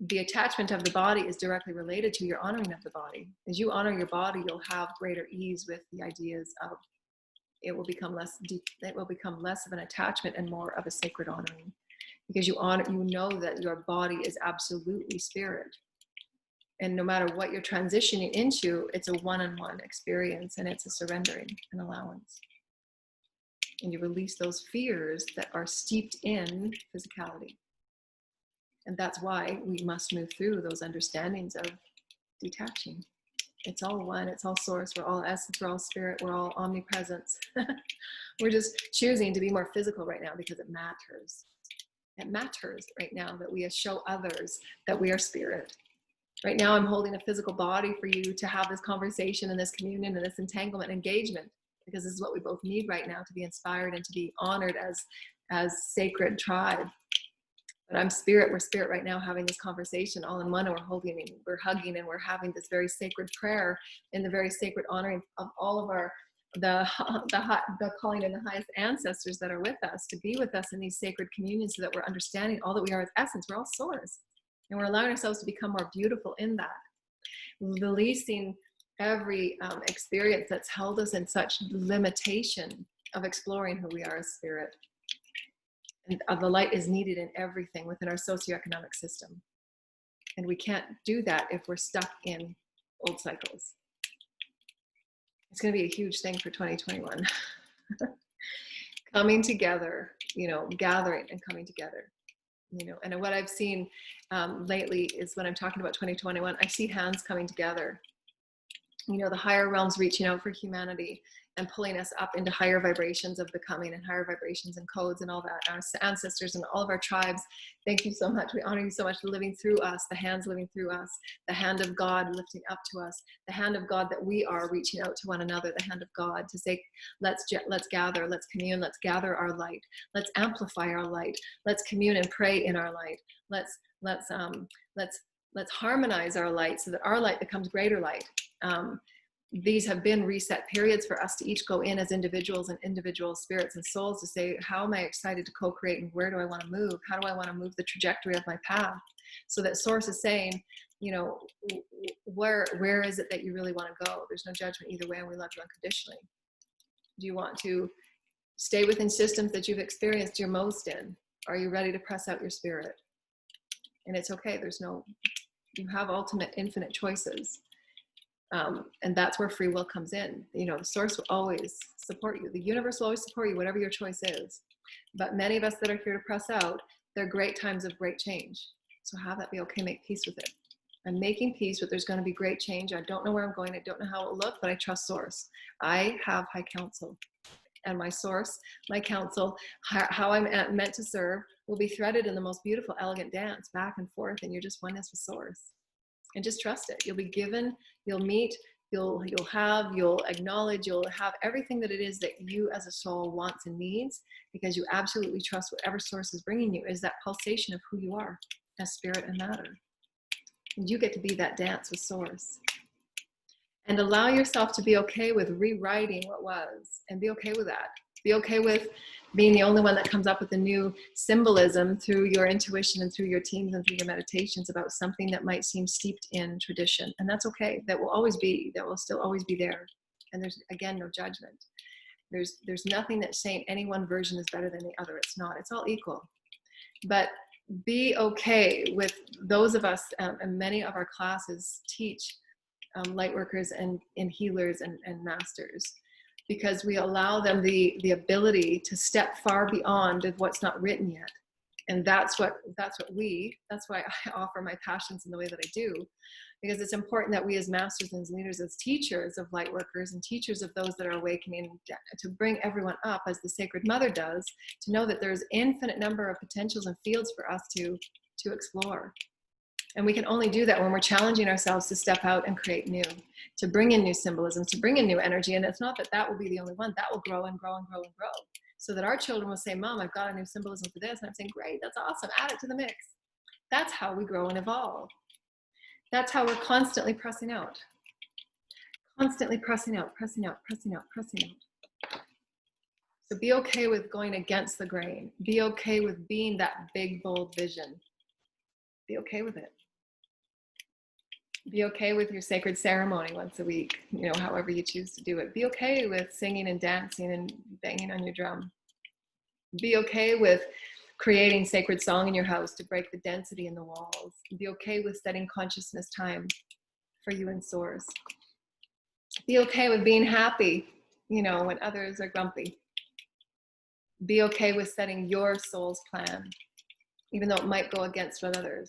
The attachment of the body is directly related to your honoring of the body. As you honor your body, you'll have greater ease with the ideas of it will become less of an attachment and more of a sacred honoring, because you know that your body is absolutely spirit. And no matter what you're transitioning into, it's a one-on-one experience, and it's a surrendering and allowance. And you release those fears that are steeped in physicality. And that's why we must move through those understandings of detaching. It's all one, it's all source, we're all essence, we're all spirit, we're all omnipresence. We're just choosing to be more physical right now because it matters. It matters right now that we show others that we are spirit. Right now, I'm holding a physical body for you to have this conversation and this communion and this entanglement engagement, because this is what we both need right now to be inspired and to be honored as sacred tribe. But I'm spirit, we're spirit right now having this conversation all in one, and we're holding and we're hugging and we're having this very sacred prayer in the very sacred honoring of all of our, the calling in the highest ancestors that are with us, to be with us in these sacred communions, so that we're understanding all that we are as essence. We're all source. And we're allowing ourselves to become more beautiful in that. Releasing every experience that's held us in such limitation of exploring who we are as spirit. And the light is needed in everything within our socioeconomic system. And we can't do that if we're stuck in old cycles. It's going to be a huge thing for 2021. Coming together, gathering and coming together. And what I've seen lately is, when I'm talking about 2021, I see hands coming together. The higher realms reaching out for humanity and pulling us up into higher vibrations of becoming and higher vibrations and codes and all that. Our ancestors and all of our tribes, thank you so much. We honor you so much for living through us, the hands living through us, the hand of God lifting up to us, the hand of God that we are reaching out to one another, the hand of God to say, let's gather, let's commune, let's gather our light, let's amplify our light, let's commune and pray in our light, let's harmonize our light so that our light becomes greater light. These have been reset periods for us to each go in as individuals and individual spirits and souls to say, how am I excited to co-create, and where do I want to move? How do I want to move the trajectory of my path? So that source is saying, where is it that you really want to go? There's no judgment either way, and we love you unconditionally. Do you want to stay within systems that you've experienced your most in? Are you ready to press out your spirit? And it's okay. You have ultimate infinite choices. And that's where free will comes in. The source will always support you. The universe will always support you, whatever your choice is. But many of us that are here to press out, they're great times of great change. So have that be okay. Make peace with it. I'm making peace with there's going to be great change. I don't know where I'm going. I don't know how it will look, but I trust source. I have high counsel. And my source, my counsel, how I'm meant to serve will be threaded in the most beautiful, elegant dance back and forth. And you're just oneness with source. And just trust it. You'll be given, you'll meet, you'll acknowledge, you'll have everything that it is that you as a soul wants and needs, because you absolutely trust whatever source is bringing you is that pulsation of who you are as spirit and matter. And you get to be that dance with source. And allow yourself to be okay with rewriting what was, and be okay with that. Be okay with being the only one that comes up with a new symbolism through your intuition and through your teams and through your meditations about something that might seem steeped in tradition. And that's okay. That will still always be there. And there's, again, no judgment. There's nothing that's saying any one version is better than the other. It's not. It's all equal. But be okay with those of us, and many of our classes teach light workers and healers and masters, because we allow them the ability to step far beyond of what's not written yet. And that's why I offer my passions in the way that I do, because it's important that we as masters and as leaders, as teachers of light workers and teachers of those that are awakening, to bring everyone up as the Sacred Mother does, to know that there's infinite number of potentials and fields for us to explore. And we can only do that when we're challenging ourselves to step out and create new, to bring in new symbolisms, to bring in new energy. And it's not that will be the only one. That will grow and grow and grow and grow. So that our children will say, Mom, I've got a new symbolism for this. And I'm saying, great, that's awesome. Add it to the mix. That's how we grow and evolve. That's how we're constantly pressing out. Constantly pressing out, pressing out, pressing out, pressing out. So be okay with going against the grain. Be okay with being that big, bold vision. Be okay with it. Be okay with your sacred ceremony once a week, you know, however you choose to do it. Be okay with singing and dancing and banging on your drum. Be okay with creating sacred song in your house to break the density in the walls. Be okay with setting consciousness time for you and source. Be okay with being happy, you know, when others are grumpy. Be okay with setting your soul's plan, even though it might go against what others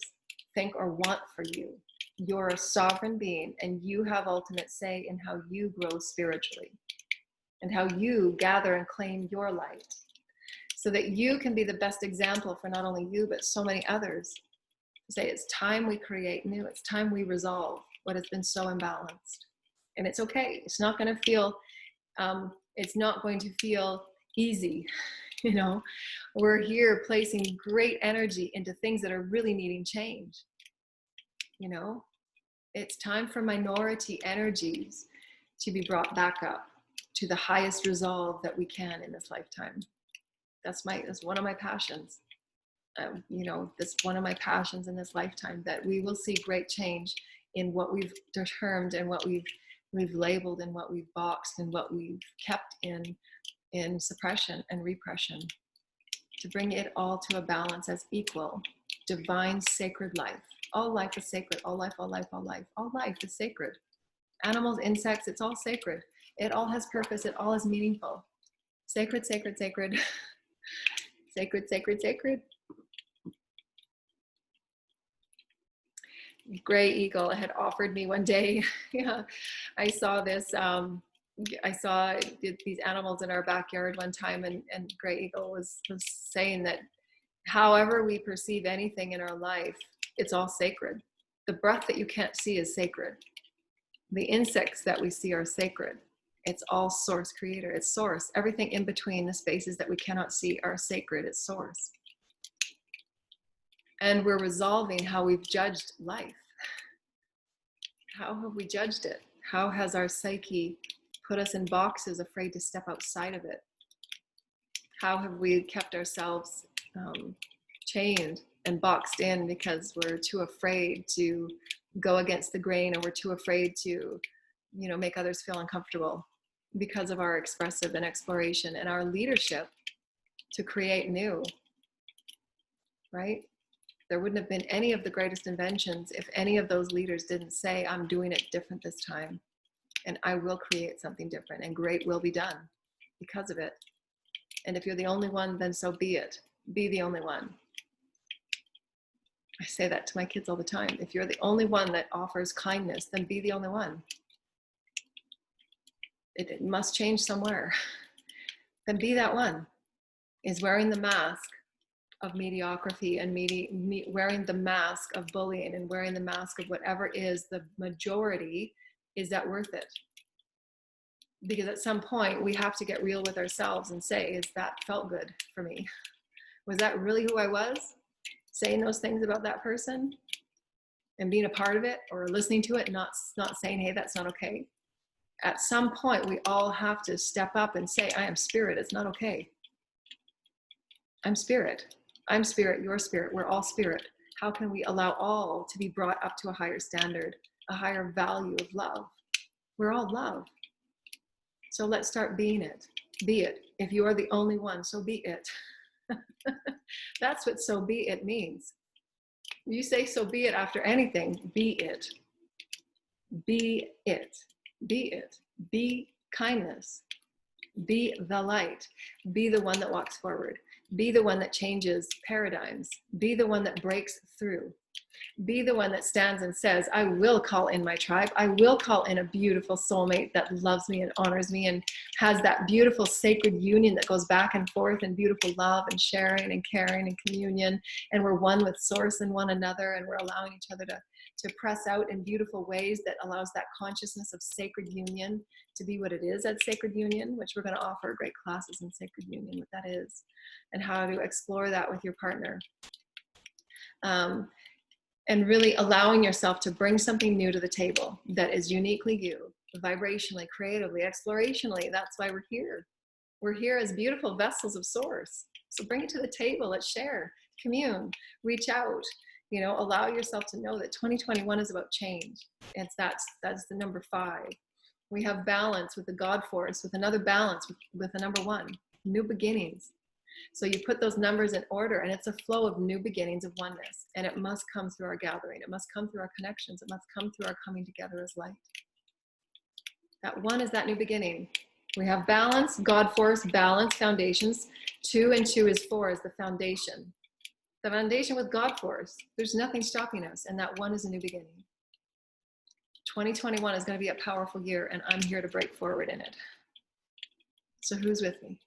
think or want for you. You're a sovereign being, and you have ultimate say in how you grow spiritually and how you gather and claim your light, so that you can be the best example for not only you, but so many others. Say it's time we create new. It's time we resolve what has been so imbalanced. And it's okay. It's not going to feel, easy. You know, we're here placing great energy into things that are really needing change. You know, it's time for minority energies to be brought back up to the highest resolve that we can in this lifetime. That's one of my passions. You know, that's one of my passions in this lifetime, that we will see great change in what we've determined and what we've labeled and what we've boxed and what we've kept in suppression and repression, to bring it all to a balance as equal, divine, sacred life. All life is sacred. All life, all life, all life. All life is sacred. Animals, insects, it's all sacred. It all has purpose. It all is meaningful. Sacred, sacred, sacred. Sacred, sacred, sacred. Gray Eagle had offered me one day. Yeah, I saw this. I saw these animals in our backyard one time, and Gray Eagle was saying that however we perceive anything in our life, it's all sacred. The breath that you can't see is sacred. The insects that we see are sacred. It's all source creator. It's source. Everything in between the spaces that we cannot see are sacred. It's source. And we're resolving how we've judged life. How have we judged it? How has our psyche put us in boxes, afraid to step outside of it? How have we kept ourselves chained and boxed in because we're too afraid to go against the grain, or we're too afraid to, you know, make others feel uncomfortable because of our expressive and exploration and our leadership to create new, right? There wouldn't have been any of the greatest inventions if any of those leaders didn't say, I'm doing it different this time, and I will create something different, and great will be done because of it. And if you're the only one, then so be it. Be the only one. I say that to my kids all the time. If you're the only one that offers kindness, then be the only one. It must change somewhere. Then be that one. Is wearing the mask of mediocrity and wearing the mask of bullying and wearing the mask of whatever is the majority, is that worth it? Because at some point we have to get real with ourselves and say, is that felt good for me? Was that really who I was? Saying those things about that person and being a part of it, or listening to it and not saying, hey, that's not okay. At some point we all have to step up and say, I am spirit, it's not okay. I'm spirit. I'm spirit, you're spirit, we're all spirit. How can we allow all to be brought up to a higher standard, a higher value of love? We're all love. So let's start being it. Be it. If you are the only one, so be it. That's what so be it means. You say so be it after anything, be it. Be it. Be it. Be kindness. Be the light. Be the one that walks forward. Be the one that changes paradigms. Be the one that breaks through. Be the one that stands and says, I will call in my tribe. I will call in a beautiful soulmate that loves me and honors me and has that beautiful sacred union that goes back and forth in beautiful love and sharing and caring and communion. And we're one with source and one another, and we're allowing each other to press out in beautiful ways that allows that consciousness of sacred union to be what it is at sacred union, which we're going to offer great classes in sacred union, what that is, and how to explore that with your partner. And really allowing yourself to bring something new to the table that is uniquely you, vibrationally, creatively, explorationally. That's why we're here. We're here as beautiful vessels of source. So bring it to the table, let's share, commune, reach out, you know, allow yourself to know that 2021 is about change. That's the number 5. We have balance with the God force, with another balance with the number 1, new beginnings. So you put those numbers in order, and it's a flow of new beginnings of oneness. And it must come through our gathering. It must come through our connections. It must come through our coming together as light. That 1 is that new beginning. We have balance, God force, balance, foundations. 2 and 2 is 4 is the foundation. The foundation with God force. There's nothing stopping us. And that 1 is a new beginning. 2021 is going to be a powerful year, and I'm here to break forward in it. So who's with me?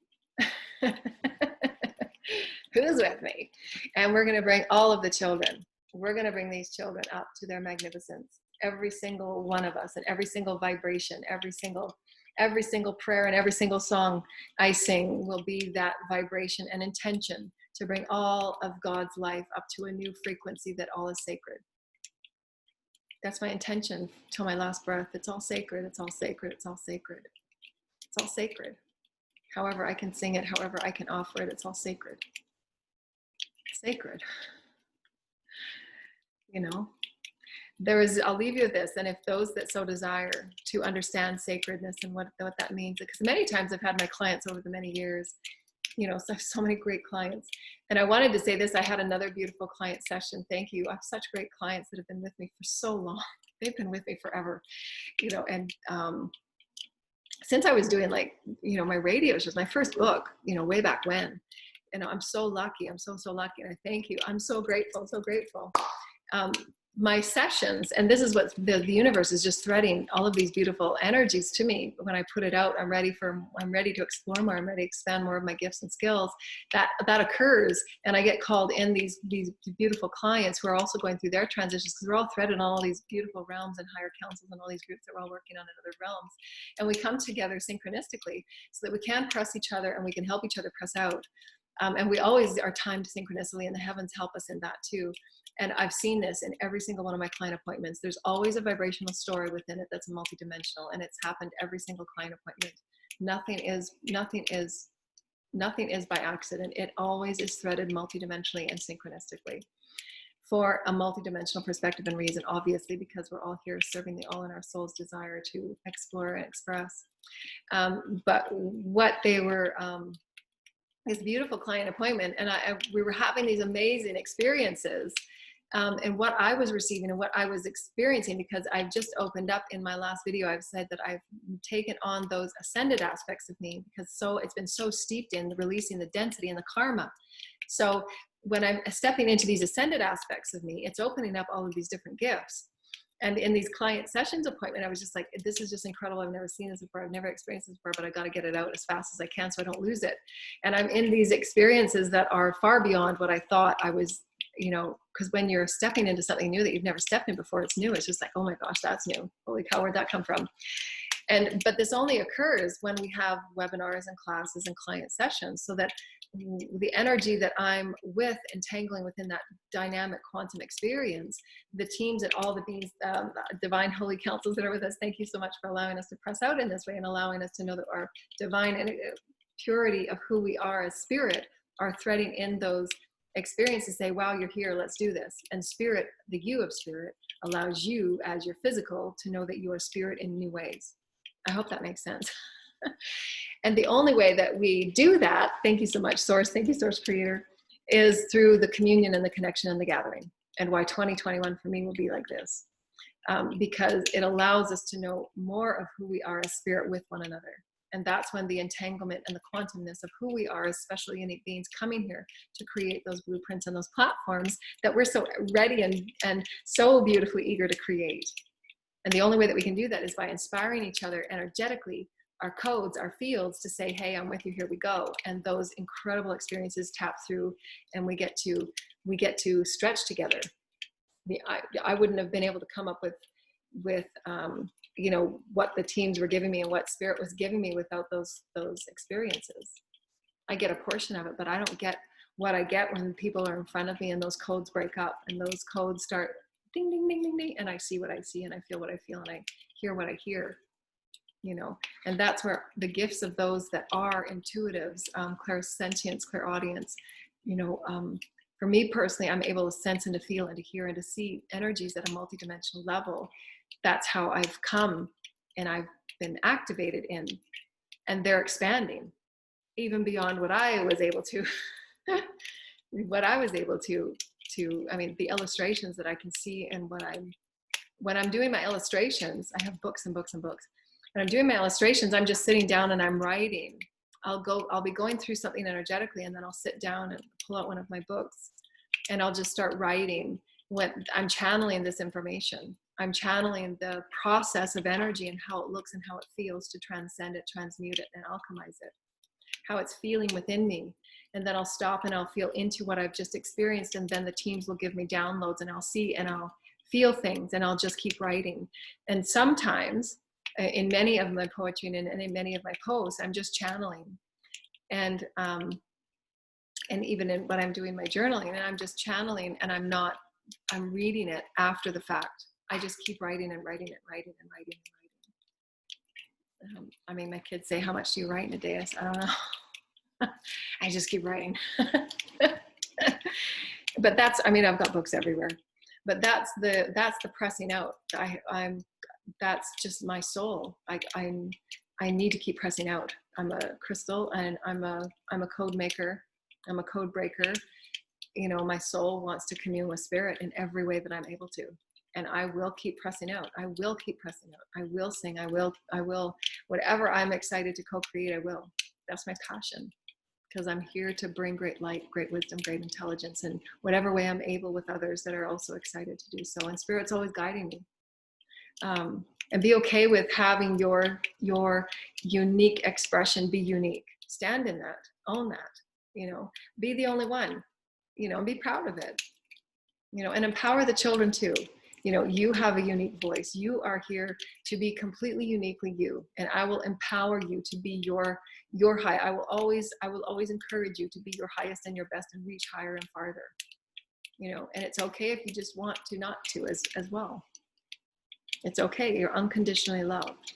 Who's with me? And we're going to bring all of the children. We're going to bring these children up to their magnificence. Every single one of us, and every single vibration, every single prayer and every single song I sing will be that vibration and intention to bring all of God's life up to a new frequency that all is sacred. That's my intention till my last breath. It's all sacred. It's all sacred. It's all sacred. It's all sacred. However I can sing it, however I can offer it, it's all sacred. Sacred. You know, I'll leave you with this, and if those that so desire to understand sacredness and what that means, because many times I've had my clients over the many years, you know, so many great clients. And I wanted to say this, I had another beautiful client session. Thank you. I have such great clients that have been with me for so long. They've been with me forever, you know, and since I was doing, like, you know, my radio shows, my first book, you know, way back when, you know, I'm so lucky. I'm so lucky. And I thank you. I'm so grateful, so grateful. My sessions, and this is what the universe is just threading all of these beautiful energies to me. When I put it out, I'm ready to explore more. I'm ready to expand more of my gifts and skills. That occurs, and I get called in these beautiful clients who are also going through their transitions, because we're all threaded on all these beautiful realms and higher councils and all these groups that we're all working on in other realms. And we come together synchronistically so that we can press each other and we can help each other press out. And we always are timed synchronously, and the heavens help us in that too. And I've seen this in every single one of my client appointments. There's always a vibrational story within it that's multidimensional, and it's happened every single client appointment. Nothing is by accident. It always is threaded multidimensionally and synchronistically for a multidimensional perspective and reason, obviously, because we're all here serving the all in our soul's desire to explore and express. But what they were, this beautiful client appointment, and we were having these amazing experiences, and what I was receiving and what I was experiencing, because I've just opened up in my last video, I've said that I've taken on those ascended aspects of me, because it's been so steeped in releasing the density and the karma. So when I'm stepping into these ascended aspects of me, it's opening up all of these different gifts. And in these client sessions appointment, I was just like, this is just incredible. I've never seen this before. I've never experienced this before, but I got to get it out as fast as I can so I don't lose it. And I'm in these experiences that are far beyond what I thought I was, you know, because when you're stepping into something new that you've never stepped in before, it's new. It's just like, oh my gosh, that's new. Holy cow, where'd that come from? But this only occurs when we have webinars and classes and client sessions, so that the energy that I'm with, entangling within that dynamic quantum experience, the teams and all the beings, divine holy councils that are with us, thank you so much for allowing us to press out in this way and allowing us to know that our divine purity of who we are as spirit are threading in those experiences. Say, wow, you're here, let's do this. And spirit, the you of spirit, allows you as your physical to know that you are spirit in new ways. I hope that makes sense. And the only way that we do that, thank you so much, Source, thank you, Source Creator, is through the communion and the connection and the gathering. And why 2021 for me will be like this, because it allows us to know more of who we are as spirit with one another. And that's when the entanglement and the quantumness of who we are as special unique beings coming here to create those blueprints and those platforms that we're so ready and so beautifully eager to create. And the only way that we can do that is by inspiring each other energetically, our codes, our fields, to say, hey, I'm with you, here we go. And those incredible experiences tap through, and we get to stretch together. I wouldn't have been able to come up with you know, what the teams were giving me and what spirit was giving me without those experiences. I get a portion of it, but I don't get what I get when people are in front of me and those codes break up and those codes start ding, ding, ding, ding, ding, and I see what I see and I feel what I feel and I hear what I hear. and that's where the gifts of those that are intuitives, clairsentience, clairaudience, for me personally, I'm able to sense and to feel and to hear and to see energies at a multidimensional level. That's how I've come and I've been activated in, and they're expanding even beyond what I was able to, I mean, the illustrations that I can see. And when I'm doing my illustrations, I have books and books and books. When I'm doing my illustrations, I'm just sitting down and I'm writing. I'll be going through something energetically, and then I'll sit down and pull out one of my books, and I'll just start writing. When I'm channeling this information, I'm channeling the process of energy and how it looks and how it feels to transcend it, transmute it, and alchemize it, how it's feeling within me. And then I'll stop and I'll feel into what I've just experienced, and then the teams will give me downloads, and I'll see and I'll feel things, and I'll just keep writing. And sometimes in many of my poetry and in many of my posts, I'm just channeling. And even in what I'm doing my journaling, and I'm just channeling, and I'm reading it after the fact. I just keep writing and writing and writing and writing and writing. I mean, my kids say, how much do you write in a day? I said, I don't know. I just keep writing. But I've got books everywhere, but that's the pressing out. That's just my soul. I need to keep pressing out. I'm a crystal, and I'm a code maker. I'm a code breaker. My soul wants to commune with spirit in every way that I'm able to. And I will keep pressing out. I will keep pressing out. I will sing. I will, whatever I'm excited to co-create, I will. That's my passion, because I'm here to bring great light, great wisdom, great intelligence, in whatever way I'm able with others that are also excited to do so. And spirit's always guiding me. And be okay with having your unique expression be unique. Stand in that, own that, be the only one, and be proud of it, and empower the children too. You have a unique voice. You are here to be completely uniquely you, and I will empower you to be your high. I will always encourage you to be your highest and your best, and reach higher and farther, and it's okay if you just want to not to as well. It's okay. You're unconditionally loved.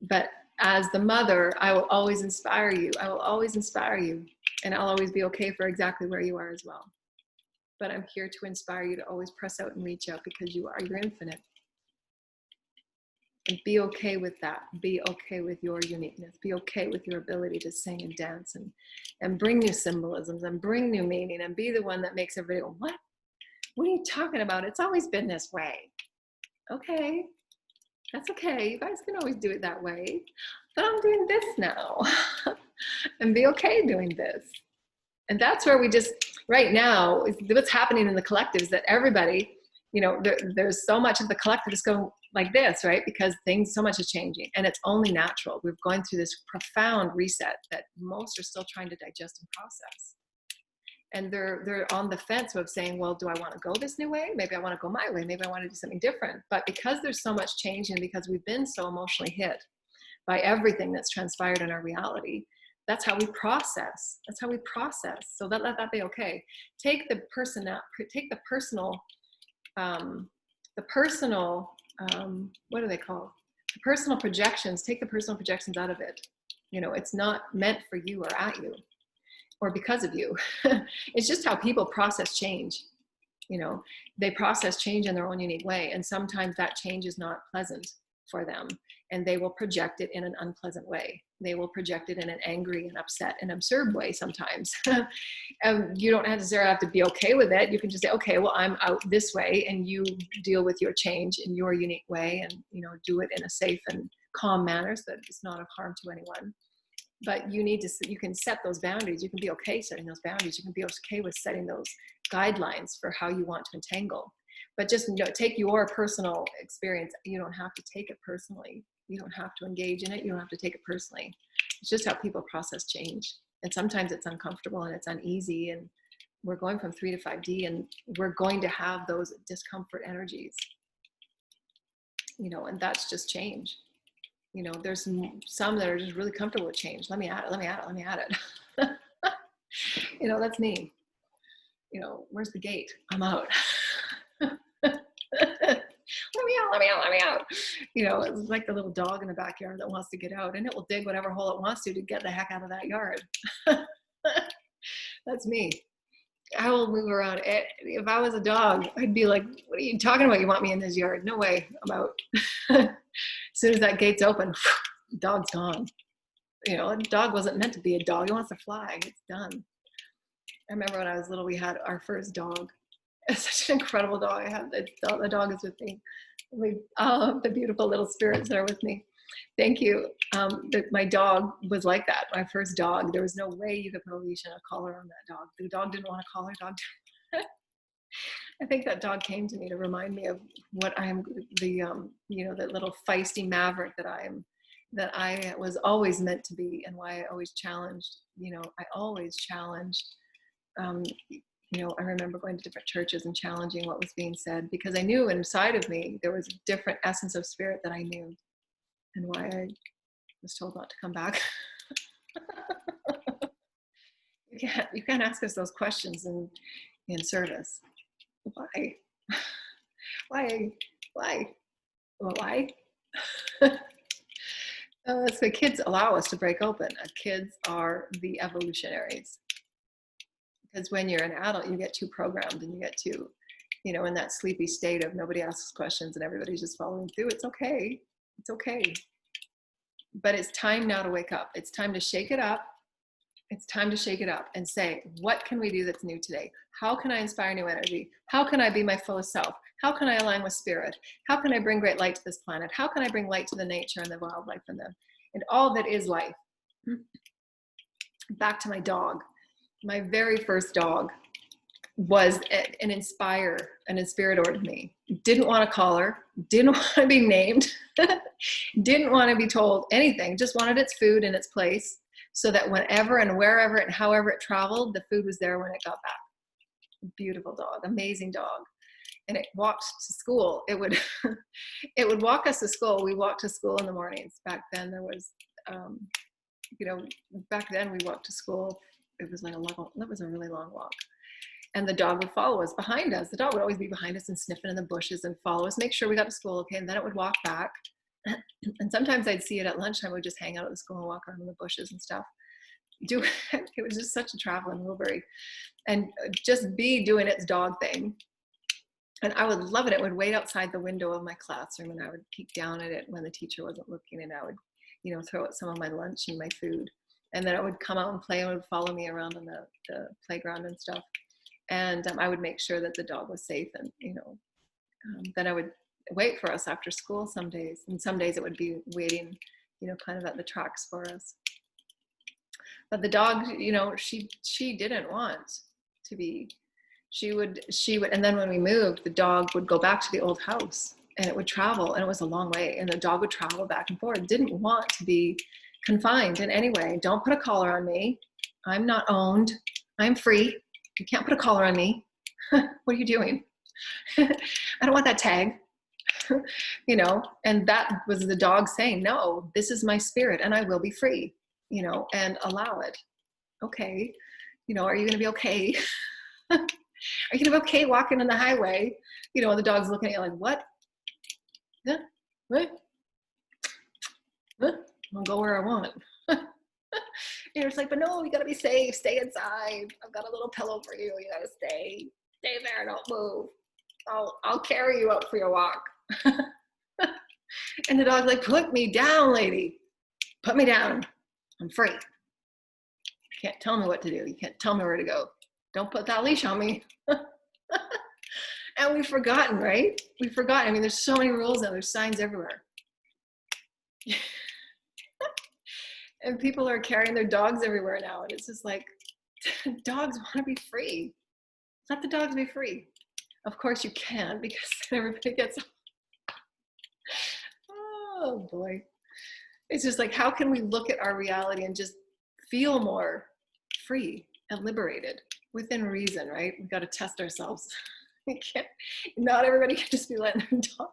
But as the mother, I will always inspire you. I will always inspire you, and I'll always be okay for exactly where you are as well. But I'm here to inspire you to always press out and reach out, because you're infinite. And be okay with that. Be okay with your uniqueness. Be okay with your ability to sing and dance and bring new symbolisms and bring new meaning, and be the one that makes everybody go, what? What are you talking about? It's always been this way. Okay, that's okay. You guys can always do it that way. But I'm doing this now. And be okay doing this. And that's where we just, right now, what's happening in the collective is that everybody, there's so much of the collective is going like this, right? Because so much is changing, and it's only natural. We're going through this profound reset that most are still trying to digest and process. And they're on the fence of saying, well, do I want to go this new way? Maybe I want to go my way. Maybe I want to do something different. But because there's so much change, and because we've been so emotionally hit by everything that's transpired in our reality, that's how we process. That's how we process. So let that be okay. Take the personal, what are they called? The personal projections. Take the personal projections out of it. It's not meant for you or at you, or because of you. It's just how people process change. They process change in their own unique way. And sometimes that change is not pleasant for them. And they will project it in an unpleasant way. They will project it in an angry and upset and absurd way sometimes. And you don't necessarily have to be okay with it. You can just say, okay, well, I'm out this way, and you deal with your change in your unique way, and do it in a safe and calm manner so that it's not of harm to anyone. But you can set those boundaries. You can be okay setting those boundaries. You can be okay with setting those guidelines for how you want to entangle. But just take your personal experience. You don't have to take it personally. You don't have to engage in it. You don't have to take it personally. It's just how people process change. And sometimes it's uncomfortable and it's uneasy. And we're going from 3 to 5D, and we're going to have those discomfort energies. And that's just change. There's some that are just really comfortable with change. Let me at it. That's me. Where's the gate? I'm out. Let me let me out, let me out. You know, it's like the little dog in the backyard that wants to get out, and it will dig whatever hole it wants to get the heck out of that yard. That's me. I will move around. If I was a dog, I'd be like, what are you talking about? You want me in this yard? No way. I'm out. As soon as that gate's open, dog's gone. You know, a dog wasn't meant to be a dog. It wants to fly. It's done. I remember when I was little, we had our first dog. It's such an incredible dog. I have the dog is with me. The beautiful little spirits that are with me. Thank you. My dog was like that. My first dog. There was no way you could put a leash and a collar on that dog. The dog didn't want a collar. I think that dog came to me to remind me of what I am. You know, that little feisty maverick that I am. That I was always meant to be, and why I always challenged. You know, I always challenged. You know, I remember going to different churches and challenging what was being said, because I knew inside of me there was a different essence of spirit that I knew, and why I was told not to come back. You can't ask us those questions in service. Why? Why? Well, why? So kids allow us to break open. Kids are the evolutionaries. Because when you're an adult, you get too programmed, and you get too, you know, in that sleepy state of nobody asks questions and everybody's just following through. It's okay. It's okay. But it's time now to wake up. It's time to shake it up. It's time to shake it up and say, what can we do that's new today? How can I inspire new energy? How can I be my fullest self? How can I align with spirit? How can I bring great light to this planet? How can I bring light to the nature and the wildlife and all that is life? Back to my dog. My very first dog was an inspire, and in spirit ordered me. Didn't want a collar, didn't want to be named, didn't want to be told anything, just wanted its food in its place, so that whenever and wherever and however it traveled, the food was there when it got back. Beautiful dog, amazing dog. And it walked to school. It would walk us to school. We walked to school in the mornings. Back then there was, you know, back then we walked to school. It was like that was a really long walk. And the dog would follow us behind us. The dog would always be behind us and sniffing in the bushes and follow us, make sure we got to school okay. And then it would walk back. And sometimes I'd see it at lunchtime. We'd just hang out at the school and walk around in the bushes and stuff. It was just such a traveling Wilbury, and just be doing its dog thing. And I would love it. It would wait outside the window of my classroom, and I would peek down at it when the teacher wasn't looking, and I would, you know, throw it some of my lunch and my food. And then it would come out and play, and would follow me around on the playground and stuff. And I would make sure that the dog was safe, and, you know, then I would wait for us after school some days. And some days it would be waiting, you know, kind of at the tracks for us. But the dog, you know, she didn't want to be, she would, and then when we moved, the dog would go back to the old house, and it would travel, and it was a long way, and the dog would travel back and forth. Didn't want to be confined in any way. Don't put a collar on me. I'm not owned. I'm free. You can't put a collar on me. What are you doing? I don't want that tag. You know, and that was the dog saying, no, this is my spirit, and I will be free, you know, and allow it. Okay. You know, are you going to be okay? Are you going to be okay walking on the highway? You know, and the dog's looking at you like, what? Yeah. What? I'll go where I want. You know, it's like, but no, you got to be safe. Stay inside. I've got a little pillow for you. You got to stay there. Don't move. I'll carry you out for your walk. And the dog's like, put me down, lady. Put me down. I'm free. You can't tell me what to do. You can't tell me where to go. Don't put that leash on me. And we've forgotten, right? We've forgotten. I mean, there's so many rules now. There's signs everywhere. And people are carrying their dogs everywhere now. And it's just like, dogs want to be free. Let the dogs be free. Of course you can, because everybody gets, oh boy. It's just like, how can we look at our reality and just feel more free and liberated within reason, right? We've got to test ourselves. We can't, not everybody can just be letting their dog.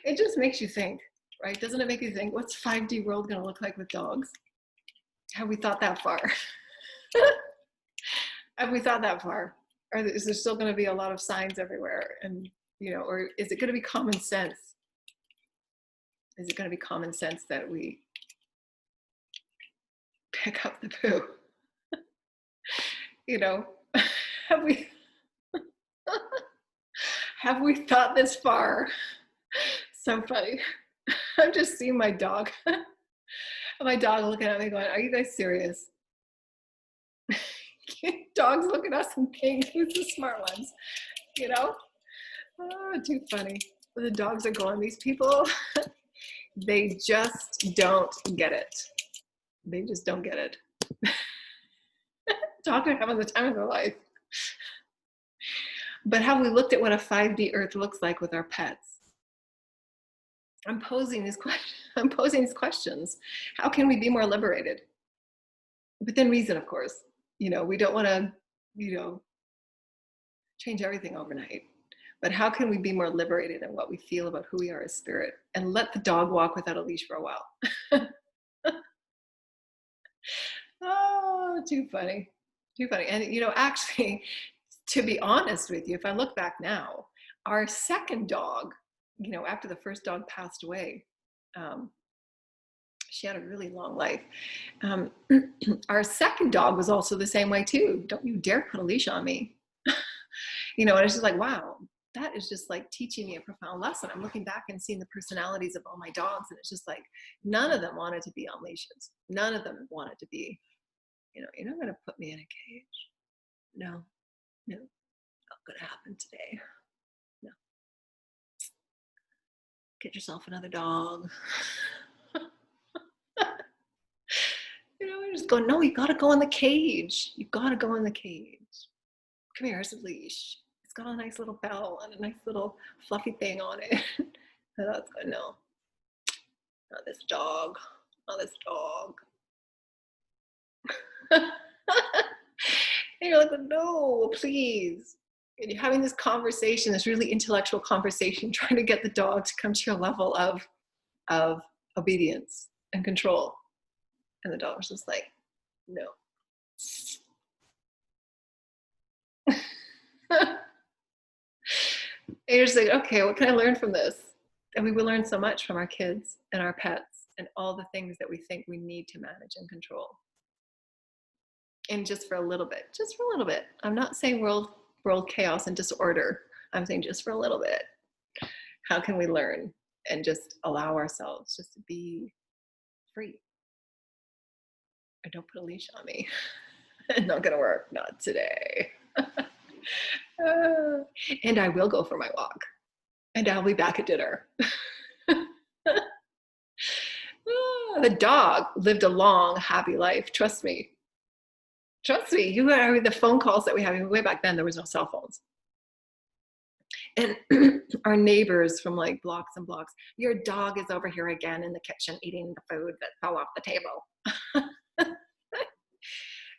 It just makes you think, right? Doesn't it make you think, what's 5D world going to look like with dogs? Have we thought that far? Have we thought that far? Or is there still going to be a lot of signs everywhere? And You know, or is it going to be common sense? Is it going to be common sense that we pick up the poo? You know, have we have we thought this far? So funny. I'm just seeing my dog. My dog looking at me going, are you guys serious? Dogs look at us and think who's the smart ones, you know? Oh, too funny. The dogs are going, these people, they just don't get it. They just don't get it. Dogs are having the time of their life. But have we looked at what a 5D earth looks like with our pets? I'm posing these questions. How can we be more liberated? Within reason, of course. You know, we don't want to, you know, change everything overnight. But how can we be more liberated in what we feel about who we are as spirit, and let the dog walk without a leash for a while? Oh, too funny. Too funny. And, you know, actually, to be honest with you, if I look back now, our second dog, you know, after the first dog passed away, she had a really long life. Our second dog was also the same way too. Don't you dare put a leash on me. You know, and it's just like, wow, that is just like teaching me a profound lesson. I'm looking back and seeing the personalities of all my dogs, and it's just like, none of them wanted to be on leashes. None of them wanted to be, you know, you're not going to put me in a cage. No, no, not going to happen today. No. Get yourself another dog. You know, I just go, no, you got to go in the cage. You got to go in the cage. Come here, here's a leash. It's got a nice little bell and a nice little fluffy thing on it. And I was going, no, not this dog, not this dog. And you're like, no, please. And you're having this conversation, this really intellectual conversation, trying to get the dog to come to your level of obedience and control. And the dog was just like, no. And you're just like, okay, what can I learn from this? And we will learn so much from our kids and our pets and all the things that we think we need to manage and control. And just for a little bit, just for a little bit. I'm not saying world chaos and disorder. I'm saying just for a little bit. How can we learn and just allow ourselves just to be free? Or don't put a leash on me. Not gonna work, not today. And I will go for my walk. And I'll be back at dinner. The dog lived a long, happy life. Trust me. Trust me. You heard the phone calls that we had way back then. There was no cell phones. And our neighbors from like blocks and blocks, your dog is over here again in the kitchen eating the food that fell off the table.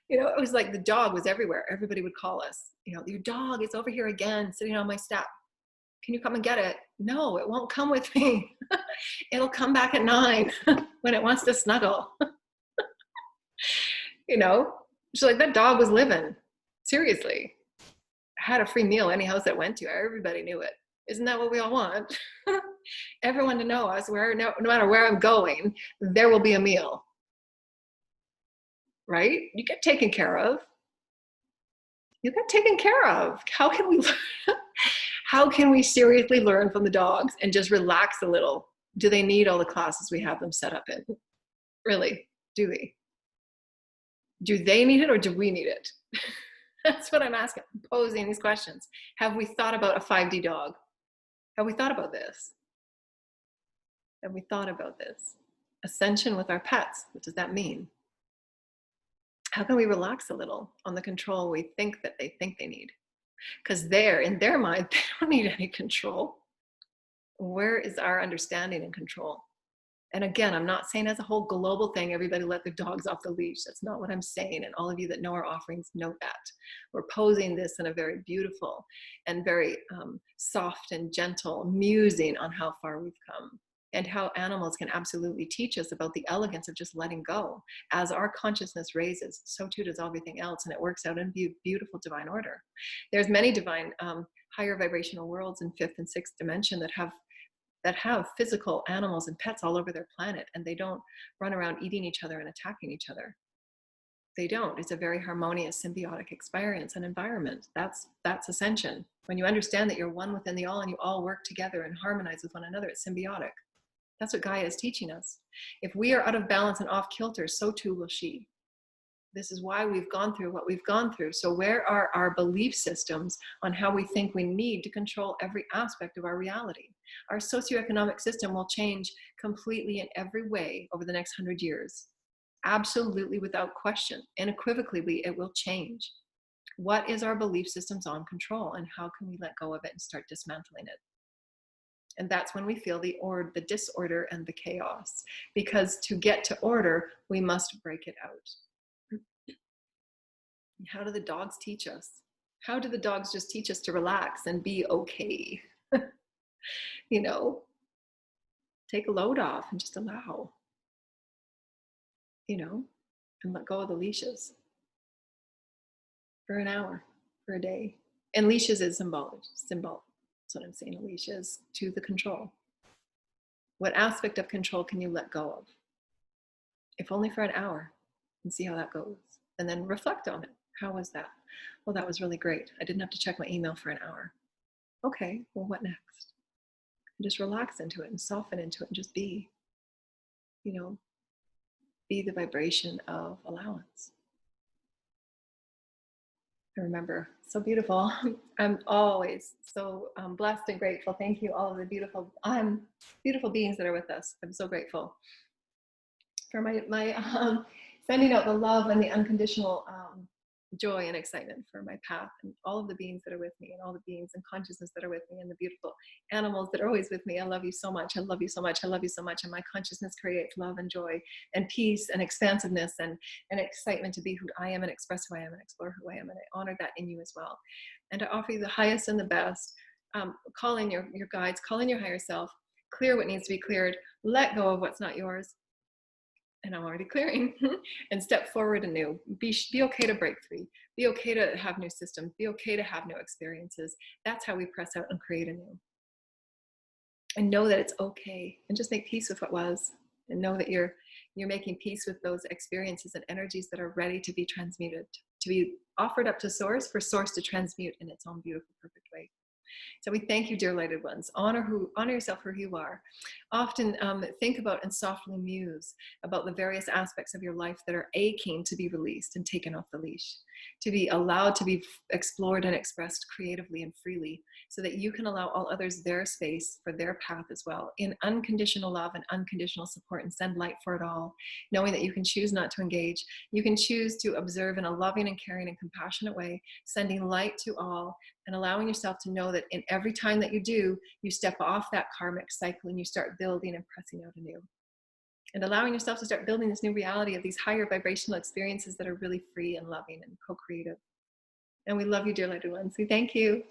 You know, it was like the dog was everywhere. Everybody would call us, you know, your dog is over here again, sitting on my step. Can you come and get it? No, it won't come with me. It'll come back at 9 when it wants to snuggle. You know, she's like, that dog was living. Seriously. I had a free meal any house I went to. Everybody knew it. Isn't that what we all want? Everyone to know us, no matter where I'm going, there will be a meal. Right? You get taken care of. You get taken care of. How can we seriously learn from the dogs and just relax a little? Do they need all the classes we have them set up in? Really? Do we? Do they need it or do we need it? That's what I'm asking. I'm posing these questions. Have we thought about a 5D dog? Have we thought about this? Have we thought about this? Ascension with our pets. What does that mean? How can we relax a little on the control we think that they think they need? Because in their mind, they don't need any control. Where is our understanding and control? And again, I'm not saying as a whole global thing, everybody let their dogs off the leash. That's not what I'm saying. And all of you that know our offerings know that. We're posing this in a very beautiful and very soft and gentle musing on how far we've come. and how animals can absolutely teach us about the elegance of just letting go. As our consciousness raises, so too does everything else, and it works out in beautiful divine order. There's many divine higher vibrational worlds in fifth and sixth dimension that have physical animals and pets all over their planet, and they don't run around eating each other and attacking each other. They don't. It's a very harmonious, symbiotic experience and environment. That's ascension. When you understand that you're one within the all and you all work together and harmonize with one another, it's symbiotic. That's what Gaia is teaching us. If we are out of balance and off kilter, so too will she. This is why we've gone through what we've gone through. So where are our belief systems on how we think we need to control every aspect of our reality? Our socioeconomic system will change completely in every way over the next 100 years. Absolutely, without question, unequivocally, it will change. What is our belief systems on control, and how can we let go of it and start dismantling it? And that's when we feel the disorder and the chaos, because to get to order, we must break it out. How do the dogs teach us? How do the dogs just teach us to relax and be okay? You know, take a load off and just allow, you know, and let go of the leashes for an hour, for a day. And leashes is symbol. That's what I'm saying. A leash is to the control. What aspect of control can you let go of? If only for an hour, and see how that goes. And then reflect on it. How was that? Well, that was really great. I didn't have to check my email for an hour. Okay, well, what next? And just relax into it and soften into it and just be, you know, be the vibration of allowance. I remember, so beautiful. I'm always so blessed and grateful. Thank you, all of the beautiful beings that are with us. I'm so grateful for my sending out the love and the unconditional joy and excitement for my path, and all of the beings that are with me, and all the beings and consciousness that are with me, and the beautiful animals that are always with me. I love you so much. I love you so much. I love you so much. And my consciousness creates love and joy and peace and expansiveness and excitement to be who I am and express who I am and explore who I am. And I honor that in you as well. And I offer you the highest and the best. Call in your guides, call in your higher self, clear what needs to be cleared, let go of what's not yours. And I'm already clearing, and step forward anew. Be okay to break free. Be okay to have new systems. Be okay to have new experiences. That's how we press out and create anew. And know that it's okay, and just make peace with what was, and know that you're making peace with those experiences and energies that are ready to be transmuted, to be offered up to Source, for Source to transmute in its own beautiful, perfect way. So we thank you, dear lighted ones. Honor yourself for who you are. Often think about and softly muse about the various aspects of your life that are aching to be released and taken off the leash, to be allowed to be explored and expressed creatively and freely, so that you can allow all others their space for their path as well, in unconditional love and unconditional support, and send light for it all, knowing that you can choose not to engage. You can choose to observe in a loving and caring and compassionate way, sending light to all, and allowing yourself to know that in every time that you do, you step off that karmic cycle and you start building and pressing out anew. And allowing yourself to start building this new reality of these higher vibrational experiences that are really free and loving and co-creative. And we love you, dear lighted ones. We thank you.